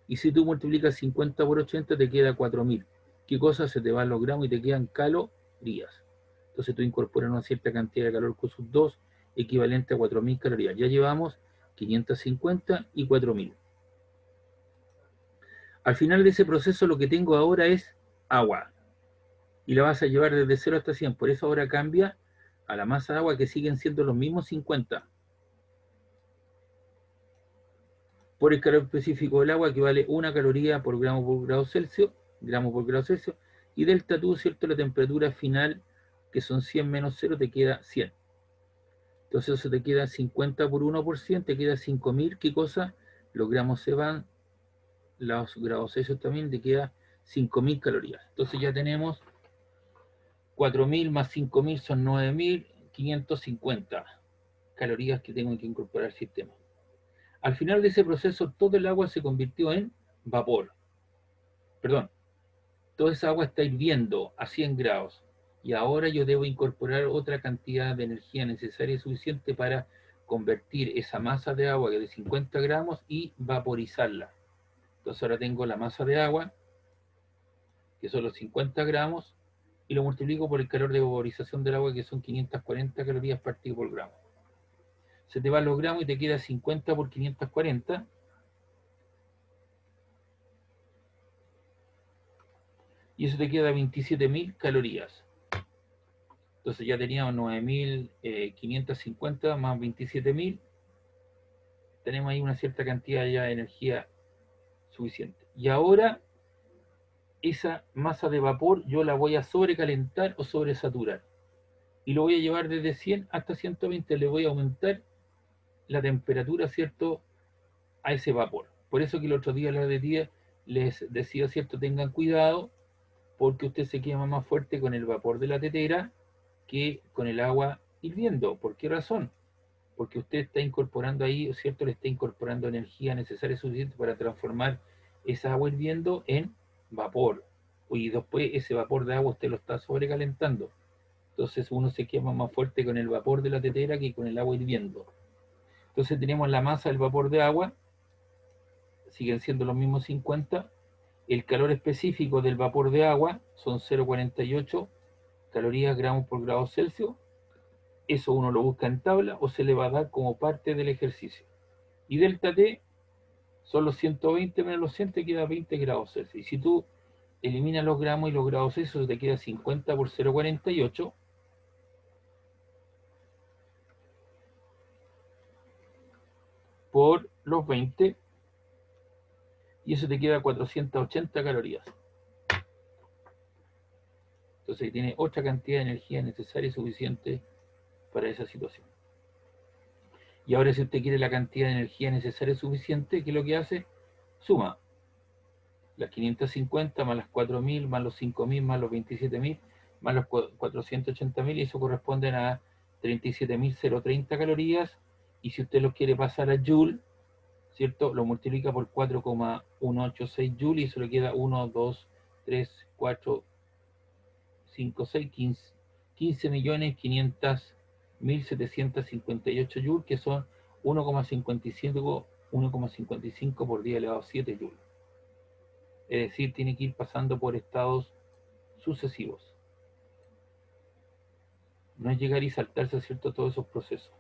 Y si tú multiplicas 50 por 80, te queda 4000. ¿Qué cosa? Se te van los gramos y te quedan calorías. Entonces tú incorporas una cierta cantidad de calor Q2 equivalente a 4000 calorías. Ya llevamos 550 y 4000. Al final de ese proceso lo que tengo ahora es agua. Y la vas a llevar desde 0 hasta 100. Por eso ahora cambia a la masa de agua, que siguen siendo los mismos 50. Por el calor específico del agua, que vale 1 caloría por gramo por grado Celsius. Y delta T, ¿cierto? La temperatura final, que son 100 menos 0, te queda 100. Entonces eso te queda 50 por 1%, te queda 5000. ¿Qué cosa? Los gramos se van, los grados Celsius también, te queda 5000 calorías. Entonces ya tenemos 4000 más 5000 son 9550 calorías que tengo que incorporar al sistema. Al final de ese proceso, todo el agua se convirtió en vapor. Perdón, toda esa agua está hirviendo a 100 grados. Y ahora yo debo incorporar otra cantidad de energía necesaria y suficiente para convertir esa masa de agua de 50 gramos y vaporizarla. Entonces ahora tengo la masa de agua, que son los 50 gramos, y lo multiplico por el calor de vaporización del agua, que son 540 calorías partido por gramo. Se te van los gramos y te queda 50 por 540. Y eso te queda 27.000 calorías. Entonces ya teníamos 9.550 más 27.000. Tenemos ahí una cierta cantidad ya de energía suficiente. Y ahora esa masa de vapor yo la voy a sobrecalentar o sobresaturar. Y lo voy a llevar desde 100 hasta 120. Le voy a aumentar la temperatura, ¿cierto?, a ese vapor. Por eso que el otro día les decía, ¿cierto?, tengan cuidado, porque usted se quema más fuerte con el vapor de la tetera que con el agua hirviendo. ¿Por qué razón? Porque usted está incorporando ahí, ¿cierto?, le está incorporando energía necesaria y suficiente para transformar esa agua hirviendo en vapor. Y después ese vapor de agua usted lo está sobrecalentando. Entonces uno se quema más fuerte con el vapor de la tetera que con el agua hirviendo. Entonces tenemos la masa del vapor de agua, siguen siendo los mismos 50. El calor específico del vapor de agua son 0,48 calorías gramos por grado Celsius. Eso uno lo busca en tabla o se le va a dar como parte del ejercicio. Y delta T Son los 120 menos los 100, te queda 20 grados Celsius. Y si tú eliminas los gramos y los grados Celsius, te queda 50 por 0,48 por los 20, y eso te queda 480 calorías. Entonces tiene otra cantidad de energía necesaria y suficiente para esa situación. Y ahora si usted quiere la cantidad de energía necesaria y suficiente, ¿qué es lo que hace? Suma las 550 más las 4000 más los 5000 más los 27000 más los 480.000, y eso corresponde a 37.030 calorías. Y si usted lo quiere pasar a Joule, ¿cierto? Lo multiplica por 4,186 Joule y eso le queda 1, 2, 3, 4, 5, 6, 15.500.758 Joule, que son 1,55 por 10 elevado a 7 Joule. Es decir, tiene que ir pasando por estados sucesivos. No es llegar y saltarse, ¿cierto?, todos esos procesos.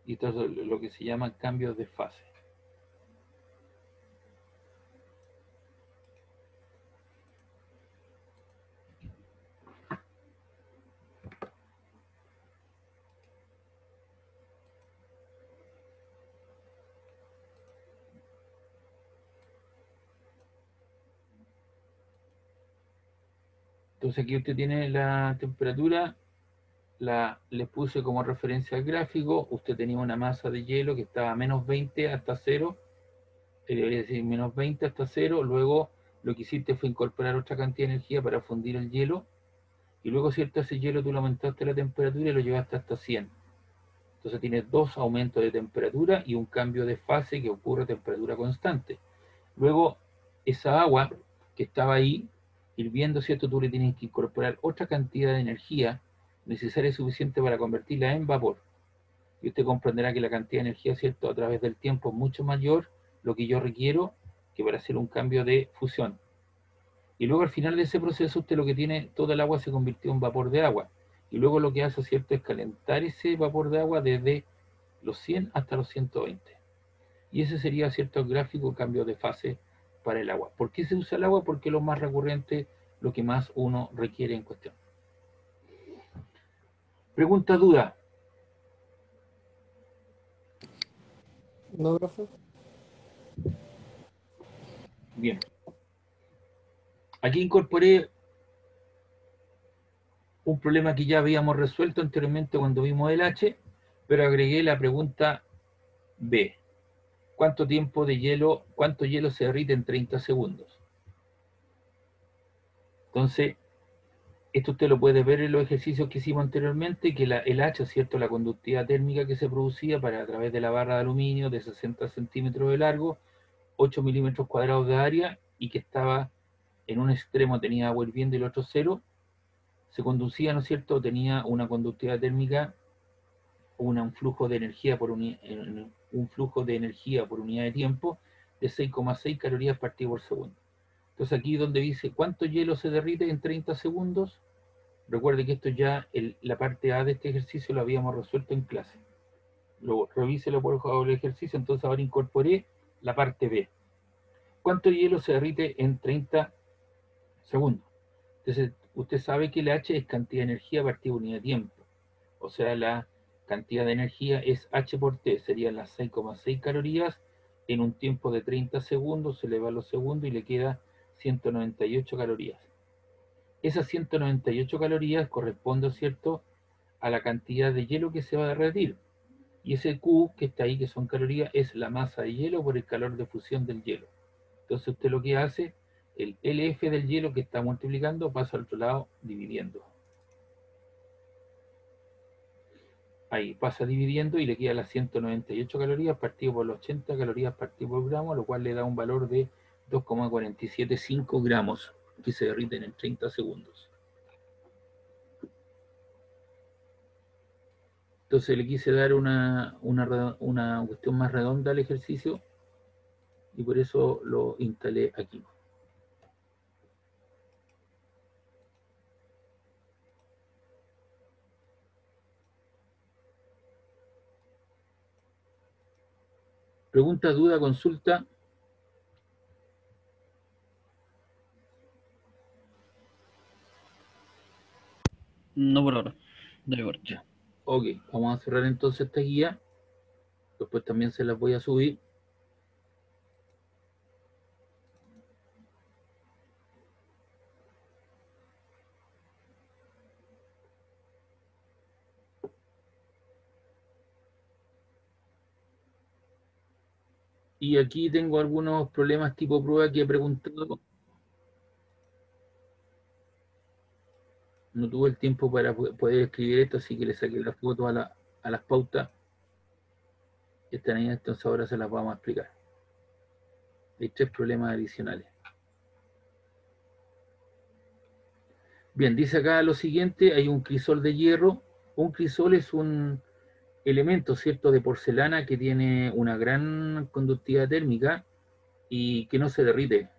Y esto es lo que se llama cambios de fase. Entonces aquí usted tiene la temperatura, le puse como referencia al gráfico. Usted tenía una masa de hielo que estaba a menos 20 hasta 0, debería decir menos 20 hasta 0, luego lo que hiciste fue incorporar otra cantidad de energía para fundir el hielo, y luego, ¿cierto?, ese hielo tú lo aumentaste la temperatura y lo llevaste hasta 100. Entonces tienes dos aumentos de temperatura y un cambio de fase que ocurre a temperatura constante. Luego, esa agua que estaba ahí hirviendo, ¿cierto?, tú le tienes que incorporar otra cantidad de energía necesaria y suficiente para convertirla en vapor. Y usted comprenderá que la cantidad de energía, ¿cierto?, a través del tiempo es mucho mayor lo que yo requiero que para hacer un cambio de fusión. Y luego al final de ese proceso usted lo que tiene, toda el agua se convirtió en vapor de agua. Y luego lo que hace, ¿cierto?, es calentar ese vapor de agua desde los 100 hasta los 120. Y ese sería, ¿cierto?, el gráfico cambio de fase para el agua. ¿Por qué se usa el agua? Porque es lo más recurrente, lo que más uno requiere en cuestión. Pregunta, duda.
¿No, profe?
Bien. Aquí incorporé un problema que ya habíamos resuelto anteriormente cuando vimos el H, pero agregué la pregunta B. ¿Cuánto hielo se derrite en 30 segundos? Entonces, esto usted lo puede ver en los ejercicios que hicimos anteriormente, que el H, ¿cierto?, la conductividad térmica que se producía a través de la barra de aluminio de 60 centímetros de largo, 8 milímetros cuadrados de área, y que estaba en un extremo tenía agua hirviendo y el otro cero, se conducía, ¿no es cierto?, tenía una conductividad térmica, un flujo de energía por unidad de tiempo de 6,6 calorías partido por segundo. Entonces aquí donde dice cuánto hielo se derrite en 30 segundos, recuerde que esto ya, la parte A de este ejercicio lo habíamos resuelto en clase. Luego revíselo por favor el ejercicio. Entonces ahora incorporé la parte B. ¿Cuánto hielo se derrite en 30 segundos? Entonces usted sabe que el H es cantidad de energía partido por unidad de tiempo. O sea, la cantidad de energía es H por T, serían las 6,6 calorías en un tiempo de 30 segundos, se le va a los segundos y le queda 198 calorías. Esas 198 calorías corresponden, ¿cierto?, a la cantidad de hielo que se va a derretir. Y ese Q que está ahí, que son calorías, es la masa de hielo por el calor de fusión del hielo. Entonces usted lo que hace, el LF del hielo que está multiplicando pasa al otro lado dividiendo. Ahí pasa dividiendo y le queda las 198 calorías partido por los 80 calorías partido por gramo, lo cual le da un valor de 2,475 gramos que se derriten en 30 segundos. Entonces le quise dar una cuestión más redonda al ejercicio y por eso lo instalé aquí. Pregunta, duda, consulta.
No por ahora. De mi parte.
Ya. Ok, vamos a cerrar entonces esta guía. Después también se las voy a subir. Y aquí tengo algunos problemas tipo prueba que he preguntado. No tuve el tiempo para poder escribir esto, así que le saqué las fotos a las pautas. Están ahí, entonces ahora se las vamos a explicar. Hay 3 problemas adicionales. Bien, dice acá lo siguiente, hay un crisol de hierro. Un crisol es un elemento, ¿cierto?, de porcelana que tiene una gran conductividad térmica y que no se derrite.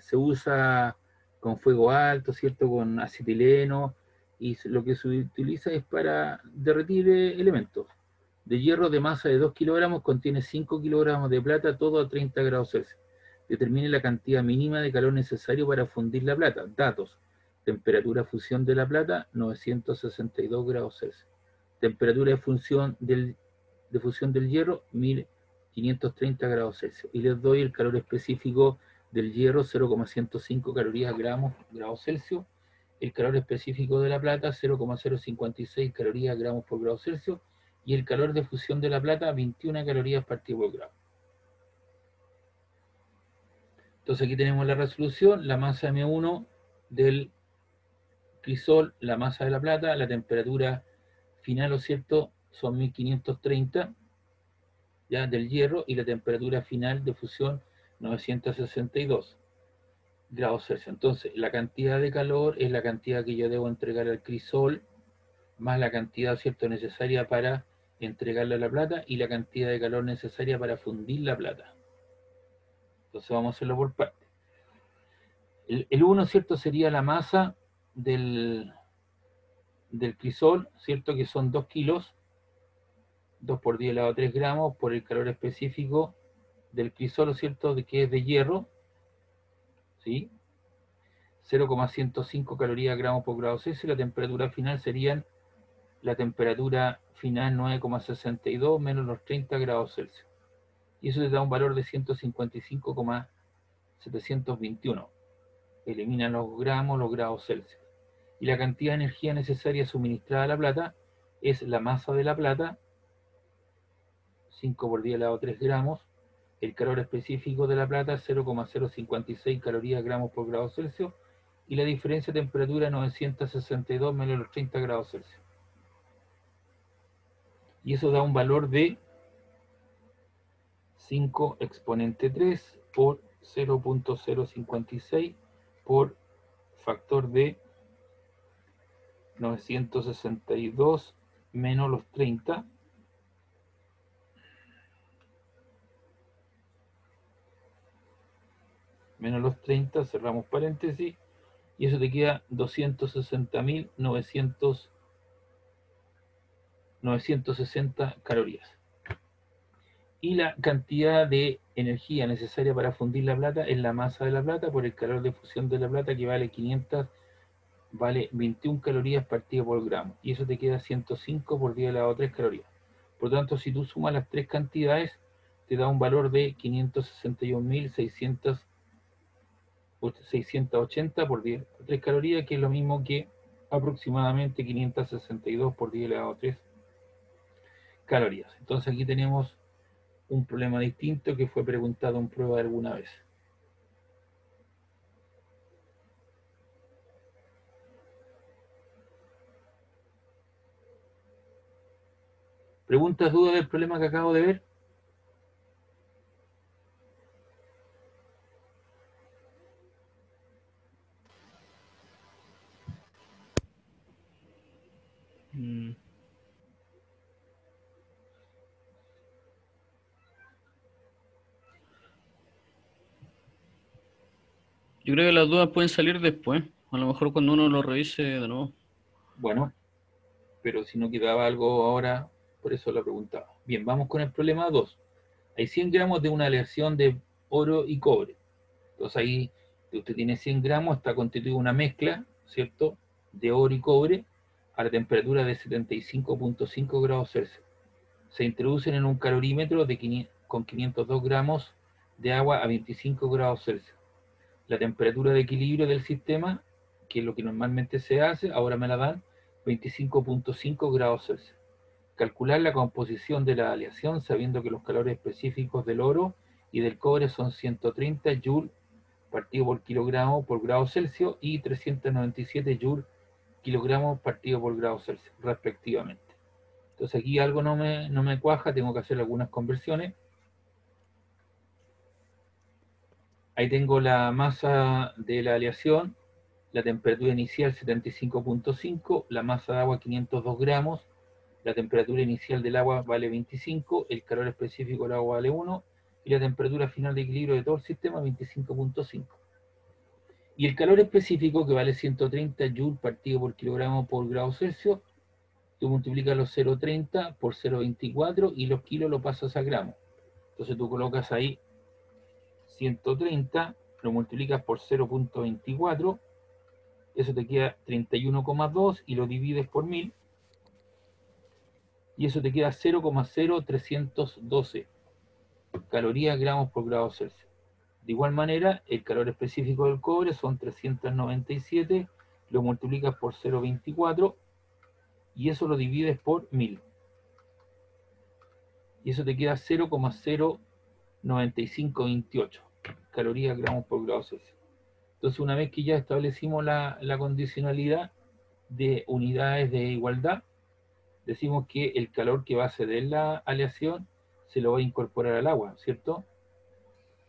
Se usa con fuego alto, ¿cierto?, con acetileno, y lo que se utiliza es para derretir elementos. De hierro de masa de 2 kilogramos contiene 5 kilogramos de plata, todo a 30 grados Celsius. Determine la cantidad mínima de calor necesario para fundir la plata. Datos. Temperatura de fusión de la plata, 962 grados Celsius. Temperatura de fusión del hierro, 1530 grados Celsius. Y les doy el calor específico del hierro, 0,105 calorías grados Celsius. El calor específico de la plata, 0,056 calorías gramos por grado Celsius. Y el calor de fusión de la plata, 21 calorías partido por grado. Entonces aquí tenemos la resolución, la masa M1 del crisol, la masa de la plata, la temperatura final, ¿o cierto?, son 1530 ya del hierro, y la temperatura final de fusión 962 grados Celsius. Entonces la cantidad de calor es la cantidad que yo debo entregar al crisol, más la cantidad, ¿cierto?, necesaria para entregarle a la plata, y la cantidad de calor necesaria para fundir la plata. Entonces vamos a hacerlo por partes. El 1, ¿cierto?, sería la masa del crisol, ¿cierto?, que son 2 kilos, 2 por 10 elevado a 3 gramos, por el calor específico del crisol, ¿cierto?, que es de hierro, ¿sí? 0,105 calorías gramos por grado Celsius, y la temperatura final serían la temperatura final 9,62 menos los 30 grados Celsius. Y eso te da un valor de 155,721. Eliminan los gramos, los grados Celsius. Y la cantidad de energía necesaria suministrada a la plata es la masa de la plata, 5 por 10 elevado a 3 gramos, el calor específico de la plata, 0,056 calorías gramos por grado Celsius, y la diferencia de temperatura, 962 menos los 30 grados Celsius. Y eso da un valor de 5 exponente 3 por 0,056 por factor de 962 menos los 30, cerramos paréntesis, y eso te queda 260.960 calorías. Y la cantidad de energía necesaria para fundir la plata es la masa de la plata por el calor de fusión de la plata, que vale 21 calorías partido por gramo, y eso te queda 105 por 10 elevado a 3 calorías. Por lo tanto, si tú sumas las 3 cantidades, te da un valor de 561.680 por 10 a 3 calorías, que es lo mismo que aproximadamente 562 por 10 elevado a 3 calorías. Entonces aquí tenemos un problema distinto que fue preguntado en prueba alguna vez. ¿Preguntas, dudas del problema que acabo de ver?
Yo creo que las dudas pueden salir después. A lo mejor cuando uno lo revise de nuevo.
Bueno, pero si no quedaba algo ahora, por eso lo preguntaba. Bien, vamos con el problema 2. hay 100 gramos de una aleación de oro y cobre. Entonces ahí usted tiene 100 gramos, está constituida una mezcla, ¿cierto?, de oro y cobre a la temperatura de 75.5 grados Celsius. Se introducen en un calorímetro con 502 gramos de agua a 25 grados Celsius. La temperatura de equilibrio del sistema, que es lo que normalmente se hace, ahora me la dan 25.5 grados Celsius. Calcular la composición de la aleación sabiendo que los calores específicos del oro y del cobre son 130 Joule partido por kilogramo por grado Celsius y 397 Joule kilogramos partido por grado Celsius, respectivamente. Entonces aquí algo no me cuaja, tengo que hacer algunas conversiones. Ahí tengo la masa de la aleación, la temperatura inicial 75.5, la masa de agua 502 gramos, la temperatura inicial del agua vale 25, el calor específico del agua vale 1 y la temperatura final de equilibrio de todo el sistema 25.5. Y el calor específico, que vale 130 Joule partido por kilogramo por grado Celsius, tú multiplicas los 0,30 por 0,24 y los kilos lo pasas a gramos. Entonces tú colocas ahí 130, lo multiplicas por 0,24, eso te queda 31,2 y lo divides por 1000 y eso te queda 0,0312 calorías gramos por grado Celsius. De igual manera, el calor específico del cobre son 397, lo multiplicas por 0,24 y eso lo divides por 1000. Y eso te queda 0,09528 calorías gramos por grado Celsius. Entonces, una vez que ya establecimos la condicionalidad de unidades de igualdad, decimos que el calor que va a ceder la aleación se lo va a incorporar al agua, ¿cierto?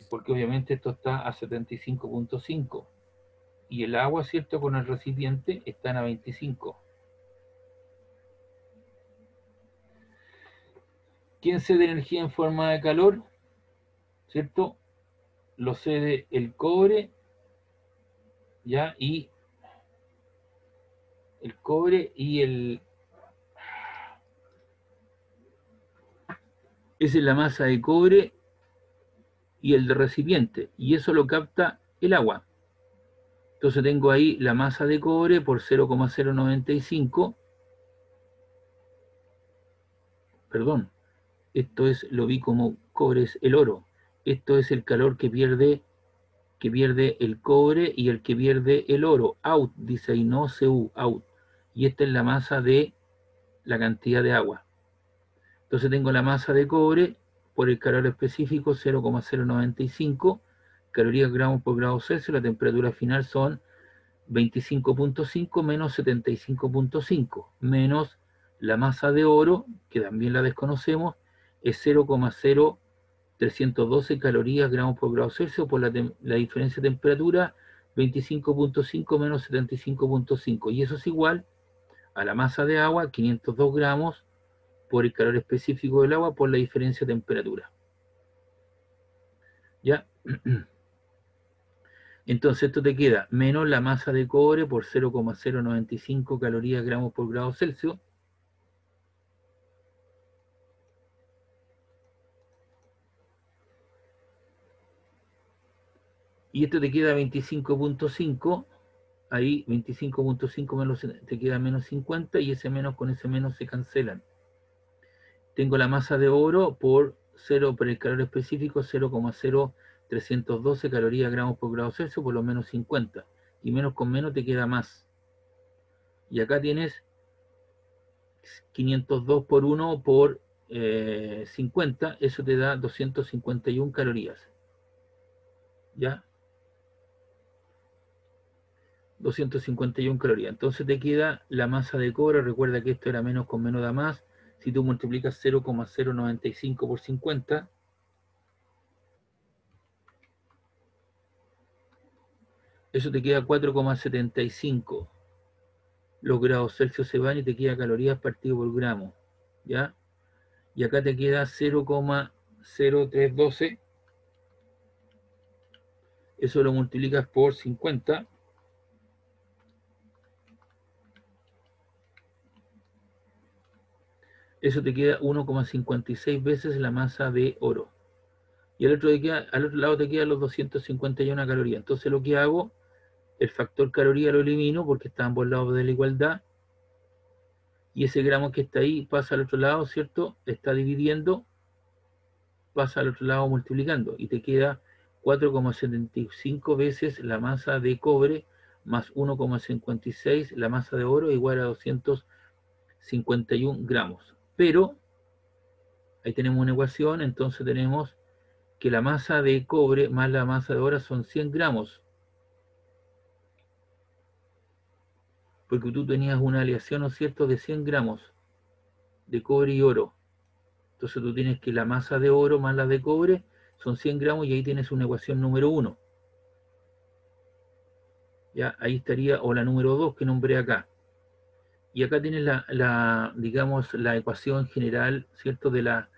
Porque obviamente esto está a 75.5 y el agua, ¿cierto?, con el recipiente están a 25. ¿Quién cede energía en forma de calor? ¿Cierto? Lo cede el cobre, ¿ya? Y el cobre y el... Esa es la masa de cobre y el de recipiente, y eso lo capta el agua. Entonces tengo ahí la masa de cobre por 0,095, perdón, esto es, lo vi como cobre es el oro, esto es el calor que pierde el cobre y el que pierde el oro, out, dice ahí, no CU, out, y esta es la masa de la cantidad de agua. Entonces tengo la masa de cobre por el calor específico 0,095 calorías gramos por grado Celsius, la temperatura final son 25.5 menos 75.5 menos la masa de oro, que también la desconocemos, es 0,0312 calorías gramos por grado Celsius por la diferencia de temperatura 25.5 menos 75.5 y eso es igual a la masa de agua 502 gramos por el calor específico del agua por la diferencia de temperatura. ¿Ya? Entonces esto te queda menos la masa de cobre por 0,095 calorías gramos por grado Celsius. Y esto te queda 25.5, ahí 25.5 menos te queda menos 50 y ese menos con ese menos se cancelan. Tengo la masa de oro por el calor específico 0,0312 calorías gramos por grado Celsius por los menos 50 y menos con menos te queda más. Y acá tienes 502 por 1 por 50, eso te da 251 calorías. ¿Ya? 251 calorías. Entonces te queda la masa de cobre, recuerda que esto era menos con menos da más. Si tú multiplicas 0,095 por 50, eso te queda 4,75. Los grados Celsius se van y te queda calorías partido por gramo. ¿Ya? Y acá te queda 0,0312. Eso lo multiplicas por 50. Eso te queda 1,56 veces la masa de oro. y al otro lado te quedan los 251 calorías. Entonces lo que hago, el factor caloría lo elimino porque está en ambos lados de la igualdad, y ese gramo que está ahí pasa al otro lado, ¿cierto? Está dividiendo, pasa al otro lado multiplicando, y te queda 4,75 veces la masa de cobre más 1,56 la masa de oro, igual a 251 gramos. Pero ahí tenemos una ecuación, entonces tenemos que la masa de cobre más la masa de oro son 100 gramos. Porque tú tenías una aleación, ¿no es cierto?, de 100 gramos de cobre y oro. Entonces tú tienes que la masa de oro más la de cobre son 100 gramos, y ahí tienes una ecuación número 1. Ya, ahí estaría, o la número 2 que nombré acá. Y acá tienes digamos, la ecuación general, ¿cierto?, de la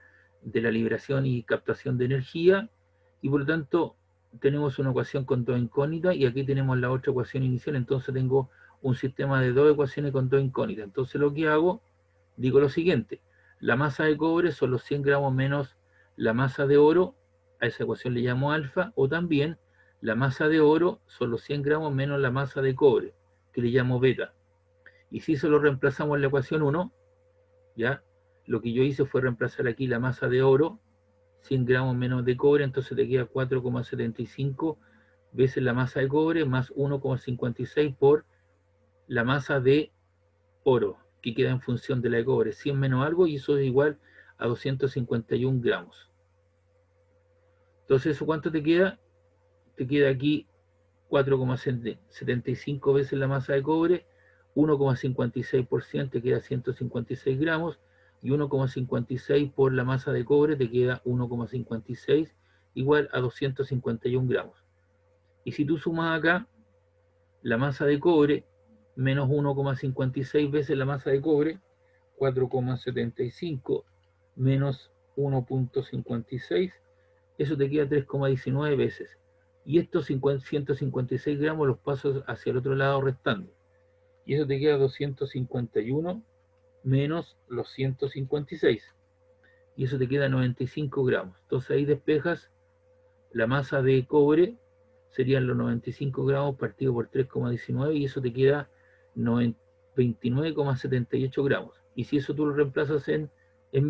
liberación y captación de energía, y por lo tanto tenemos una ecuación con dos incógnitas, y aquí tenemos la otra ecuación inicial. Entonces tengo un sistema de dos ecuaciones con dos incógnitas. Entonces lo que hago, digo lo siguiente: la masa de cobre son los 100 gramos menos la masa de oro, a esa ecuación le llamo alfa, o también la masa de oro son los 100 gramos menos la masa de cobre, que le llamo beta. Y si eso lo reemplazamos en la ecuación 1, ¿ya? Lo que yo hice fue reemplazar aquí la masa de oro, 100 gramos menos de cobre, entonces te queda 4,75 veces la masa de cobre más 1,56 por la masa de oro, que queda en función de la de cobre, 100 menos algo, y eso es igual a 251 gramos. Entonces, ¿eso cuánto te queda? Te queda aquí 4,75 veces la masa de cobre, 1,56%, te queda 156 gramos, y 1,56 por la masa de cobre te queda 1,56, igual a 251 gramos. Y si tú sumas acá la masa de cobre menos 1,56 veces la masa de cobre, 4,75 menos 1,56, eso te queda 3,19 veces. Y estos 156 gramos los paso hacia el otro lado restando. Y eso te queda 251 menos los 156. Y eso te queda 95 gramos. Entonces ahí despejas la masa de cobre, serían los 95 gramos partido por 3,19, y eso te queda 29,78 gramos. Y si eso tú lo reemplazas en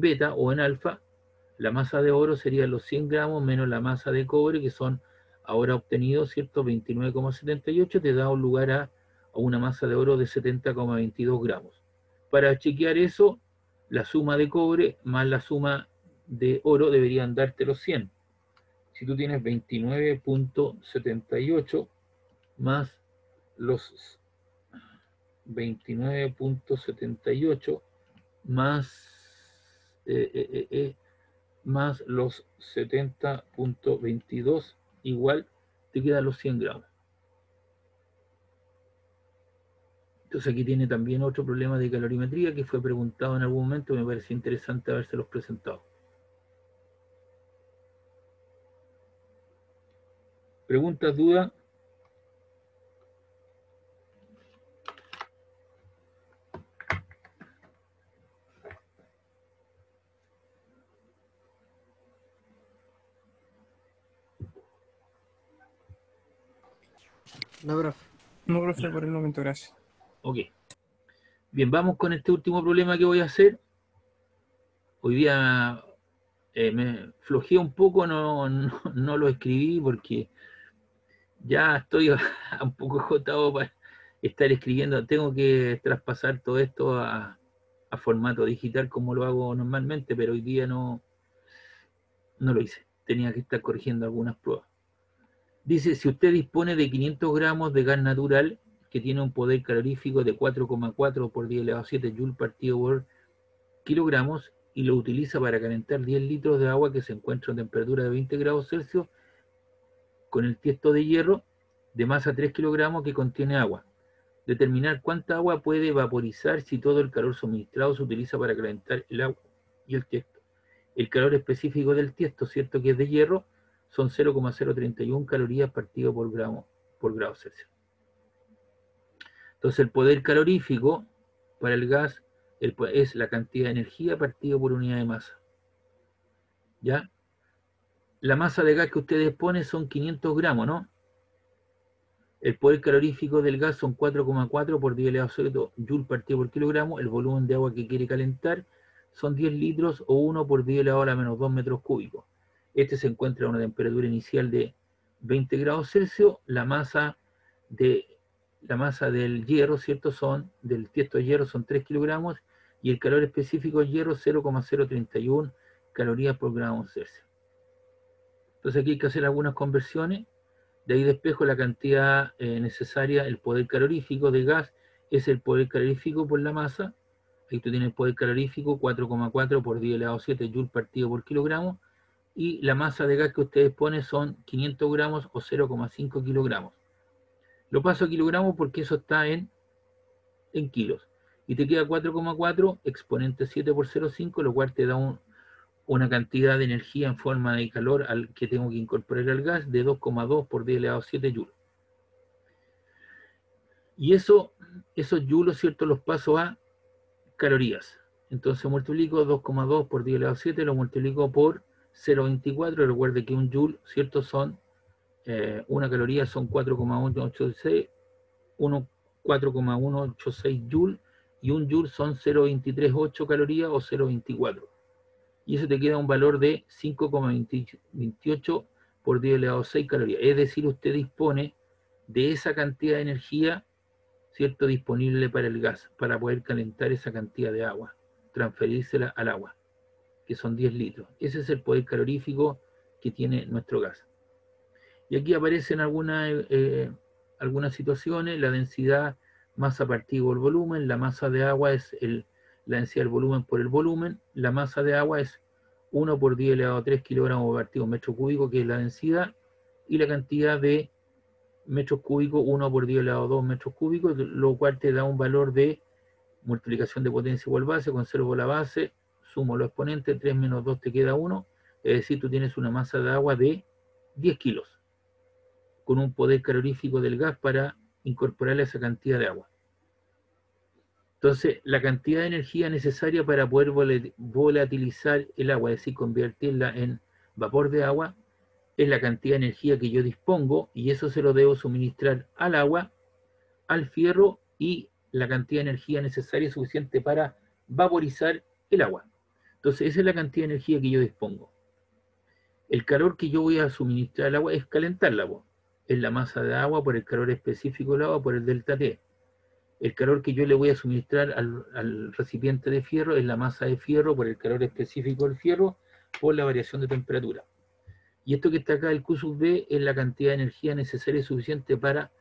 beta o en alfa, la masa de oro sería los 100 gramos menos la masa de cobre, que son ahora obtenidos, ¿cierto?, 29,78, te da un lugar a una masa de oro de 70,22 gramos. Para chequear eso, la suma de cobre más la suma de oro deberían darte los 100. Si tú tienes 29,78 más los 29,78 más los 70,22, igual te quedan los 100 gramos. Entonces aquí tiene también otro problema de calorimetría que fue preguntado en algún momento, me pareció interesante habérselos presentado. ¿Preguntas, dudas?
No, profe.
No, profe, por el momento, gracias.
Ok. Bien, vamos con este último problema que voy a hacer. Hoy día me flojeé un poco, no lo escribí porque ya estoy un poco agotado para estar escribiendo. Tengo que traspasar todo esto a formato digital como lo hago normalmente, pero hoy día no lo hice. Tenía que estar corrigiendo algunas pruebas. Dice, si usted dispone de 500 gramos de gas natural que tiene un poder calorífico de 4,4 por 10 elevado a 7 joules partido por kilogramos, y lo utiliza para calentar 10 litros de agua que se encuentra a temperatura de 20 grados Celsius con el tiesto de hierro de masa 3 kilogramos que contiene agua. Determinar cuánta agua puede vaporizar si todo el calor suministrado se utiliza para calentar el agua y el tiesto. El calor específico del tiesto, cierto que es de hierro, son 0,031 calorías partido por grado Celsius. Entonces el poder calorífico para el gas es la cantidad de energía partido por unidad de masa. ¿Ya? la masa de gas que usted dispone son 500 gramos, ¿no? El poder calorífico del gas son 4,4 por 10 elevado a 0 joule partido por kilogramo. El volumen de agua que quiere calentar son 10 litros o 1 por 10 elevado a la menos 2 metros cúbicos. Este se encuentra a una temperatura inicial de 20 grados Celsius. La masa del hierro, ¿cierto? Del tiesto de hierro son 3 kilogramos y el calor específico del hierro 0,031 calorías por gramo Celsius. Entonces aquí hay que hacer algunas conversiones. De ahí despejo la cantidad necesaria, el poder calorífico del gas es el poder calorífico por la masa. Ahí tú tienes el poder calorífico 4,4 por 10 elevado a 7 joules partido por kilogramo. Y la masa de gas que usted dispone son 500 gramos o 0,5 kilogramos. Lo paso a kilogramos porque eso está en kilos. Y te queda 4,4 exponente 7 por 0,5, lo cual te da una cantidad de energía en forma de calor al que tengo que incorporar al gas de 2,2 por 10 elevado a 7 joules. Y esos joules, ¿cierto?, los paso a calorías. Entonces multiplico 2,2 por 10 elevado a 7, lo multiplico por 0,24. Recuerde que un joule, ¿cierto?, una caloría son 4,186 joules, y un joule son 0,238 calorías o 0,24. Y eso te queda un valor de 5,28 por 10 elevado a 6 calorías. Es decir, usted dispone de esa cantidad de energía, ¿cierto?, disponible para el gas, para poder calentar esa cantidad de agua, transferírsela al agua, que son 10 litros. Ese es el poder calorífico que tiene nuestro gas. Y aquí aparecen algunas situaciones: la densidad, masa partido por volumen. La masa de agua es la densidad del volumen por el volumen. La masa de agua es 1 por 10 elevado a 3 kilogramos partido metro cúbico, que es la densidad, y la cantidad de metros cúbicos, 1 por 10 elevado a 2 metros cúbicos, lo cual te da un valor de multiplicación de potencia igual base, conservo la base, sumo los exponentes, 3 menos 2 te queda 1, es decir, tú tienes una masa de agua de 10 kilos, con un poder calorífico del gas para incorporarle esa cantidad de agua. Entonces, la cantidad de energía necesaria para poder volatilizar el agua, es decir, convertirla en vapor de agua, es la cantidad de energía que yo dispongo, y eso se lo debo suministrar al agua, al fierro, y la cantidad de energía necesaria suficiente para vaporizar el agua. Entonces, esa es la cantidad de energía que yo dispongo. El calor que yo voy a suministrar al agua es calentar el agua. Es la masa de agua por el calor específico del agua por el delta T. El calor que yo le voy a suministrar al recipiente de fierro es la masa de fierro por el calor específico del fierro por la variación de temperatura. Y esto que está acá, el Q sub B, es la cantidad de energía necesaria y suficiente para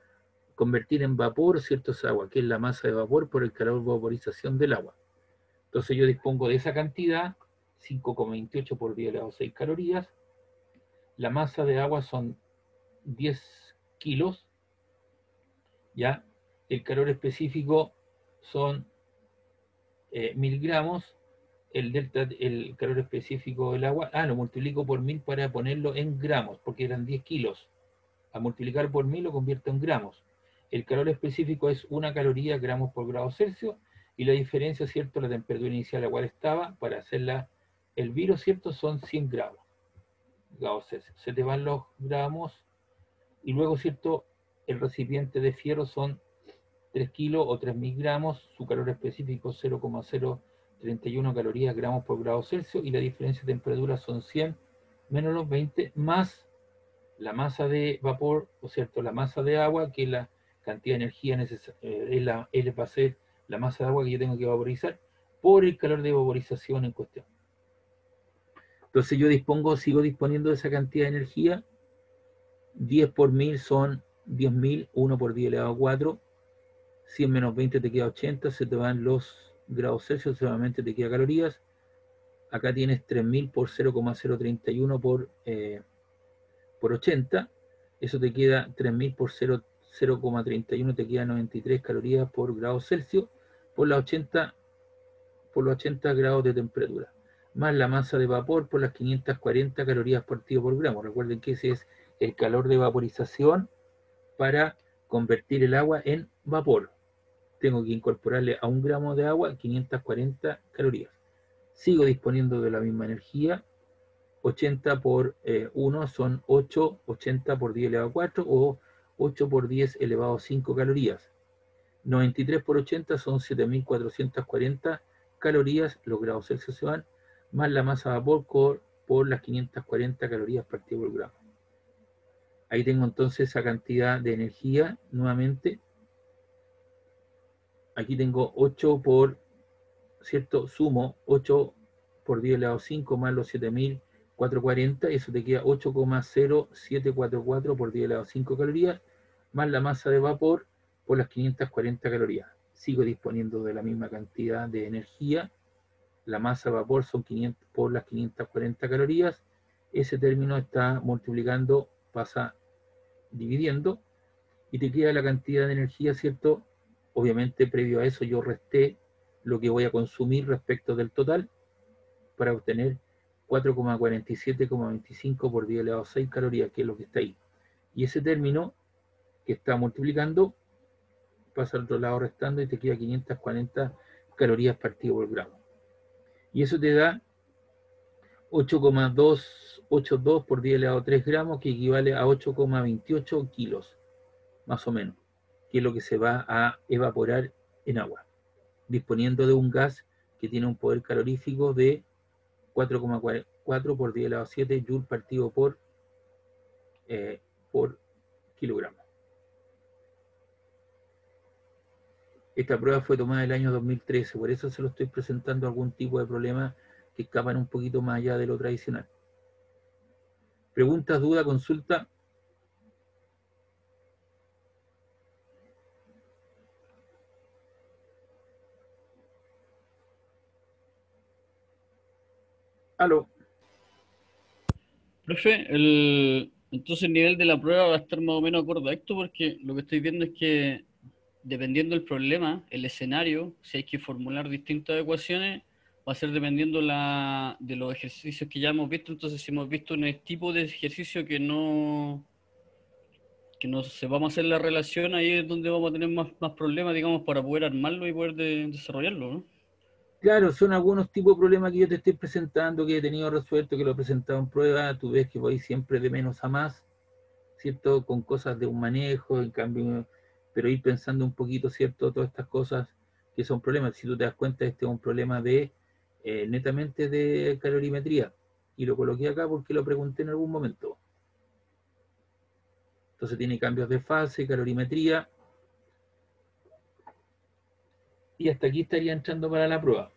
convertir en vapor ciertos aguas, que es la masa de vapor por el calor de vaporización del agua. Entonces yo dispongo de esa cantidad, 5,28 por 10 elevado a 6 calorías. La masa de agua son 10 kilos, ¿ya? El calor específico son 1000 gramos. El calor específico del agua, lo multiplico por 1000 para ponerlo en gramos, porque eran 10 kilos. A multiplicar por 1000 lo convierto en gramos. El calor específico es 1 caloría, gramos por grado Celsius, y la diferencia, ¿cierto?, la temperatura inicial a la cual estaba, para hacerla el virus, ¿cierto?, son 100 grados Celsius. Se te van los gramos, y luego, ¿cierto?, el recipiente de fierro son 3 kilos o 3000 gramos, su calor específico 0,031 calorías, gramos por grado Celsius, y la diferencia de temperatura son 100 menos los 20, más la masa de vapor, o cierto, la masa de agua, que es la cantidad de energía necesaria, va a ser la masa de agua que yo tengo que vaporizar, por el calor de vaporización en cuestión. Entonces yo sigo disponiendo de esa cantidad de energía. 10 por 1000 son 10.000, 1 por 10 elevado a 4, 100 menos 20 te queda 80, se te van los grados Celsius, solamente te queda calorías. Acá tienes 3000 por 0,031 por 80, eso te queda 3000 por 0,31, te queda 93 calorías por grado Celsius por los 80 grados de temperatura, más la masa de vapor por las 540 calorías partido por gramo. Recuerden que ese es el calor de vaporización para convertir el agua en vapor. Tengo que incorporarle a 1 gramo de agua 540 calorías. Sigo disponiendo de la misma energía, 80 por 1 son 8, 80 por 10 elevado a 4 o 8 por 10 elevado a 5 calorías. 93 por 80 son 7.440 calorías, los grados Celsius se van, más la masa de vapor por las 540 calorías partido por gramo. Ahí tengo entonces esa cantidad de energía nuevamente. Aquí tengo 8 por, ¿cierto? Sumo 8 por 10 elevado a 5 más los 7.440, eso te queda 8,0744 por 10 elevado a 5 calorías, más la masa de vapor por las 540 calorías. Sigo disponiendo de la misma cantidad de energía. La masa de vapor son 500 por las 540 calorías. Ese término está multiplicando, pasa dividiendo, y te queda la cantidad de energía, ¿cierto? Obviamente, previo a eso, yo resté lo que voy a consumir respecto del total para obtener 4,47,25 por 10 elevado a 6 calorías, que es lo que está ahí. Y ese término que está multiplicando pasa al otro lado restando y te queda 540 calorías partido por gramo. Y eso te da 8,282 por 10 elevado a 3 gramos, que equivale a 8,28 kilos, más o menos, que es lo que se va a evaporar en agua, disponiendo de un gas que tiene un poder calorífico de 4,4 por 10 elevado a 7 joule partido por kilogramo. Esta prueba fue tomada el año 2013, por eso se lo estoy presentando algún tipo de problema que escapan un poquito más allá de lo tradicional. ¿Preguntas, duda, consulta? Aló.
Profe, entonces el nivel de la prueba va a estar más o menos acorde a esto, porque lo que estoy viendo es que dependiendo del problema, el escenario, si hay que formular distintas ecuaciones, va a ser dependiendo de los ejercicios que ya hemos visto. Entonces, si hemos visto un tipo de ejercicio que no se vamos a hacer la relación, ahí es donde vamos a tener más problemas, digamos, para poder armarlo y poder desarrollarlo, ¿no?
Claro, son algunos tipos de problemas que yo te estoy presentando, que he tenido resuelto, que lo he presentado en prueba. Tú ves que voy siempre de menos a más, ¿cierto? Con cosas de un manejo, en cambio, pero ir pensando un poquito, ¿cierto? Todas estas cosas que son problemas. Si tú te das cuenta, este es un problema de netamente de calorimetría. Y lo coloqué acá porque lo pregunté en algún momento. Entonces tiene cambios de fase, calorimetría. Y hasta aquí estaría entrando para la prueba.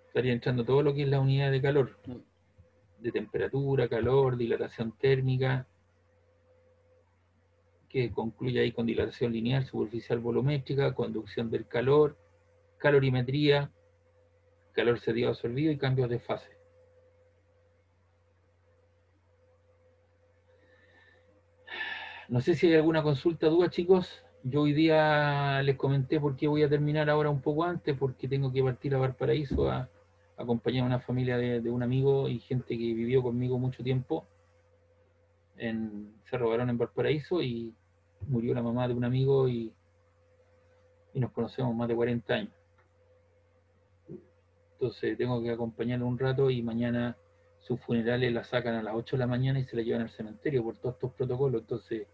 Estaría entrando todo lo que es la unidad de calor. De temperatura, calor, dilatación térmica, que concluye ahí con dilatación lineal, superficial, volumétrica, conducción del calor, calorimetría, calor cedido absorbido y cambios de fase. No sé si hay alguna consulta, duda, chicos. Yo hoy día les comenté por qué voy a terminar ahora un poco antes, porque tengo que partir a Valparaíso a acompañar a una familia de un amigo y gente que vivió conmigo mucho tiempo en Cerro Barón, en Valparaíso, y murió la mamá de un amigo y nos conocemos más de 40 años. Entonces tengo que acompañarlo un rato y mañana sus funerales la sacan a las 8 de la mañana y se la llevan al cementerio por todos estos protocolos. Entonces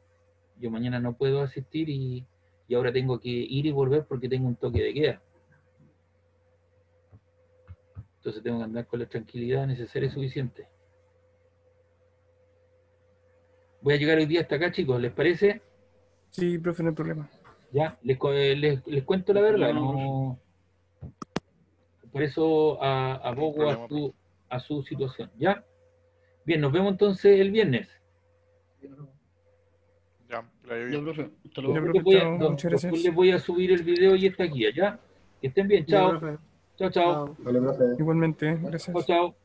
yo mañana no puedo asistir y ahora tengo que ir y volver porque tengo un toque de queda. Entonces tengo que andar con la tranquilidad necesaria y suficiente. Voy a llegar hoy día hasta acá, chicos, ¿les parece?
Sí, profe, no hay problema.
Ya, les cuento la verdad, no. Por eso abogo a su situación. ¿Ya? Bien, nos vemos entonces el viernes.
Ya, que la lleve
Ya,
bien.
profe, hasta
Ya,
luego.
profe,
Después
chao, muchas
después
gracias.
les voy a subir el video y esta guía, ¿ya? Que estén bien,
Ya,
chao.
profe.
Chao, chao.
Chao.
Igualmente,
Chao,
gracias.
chao.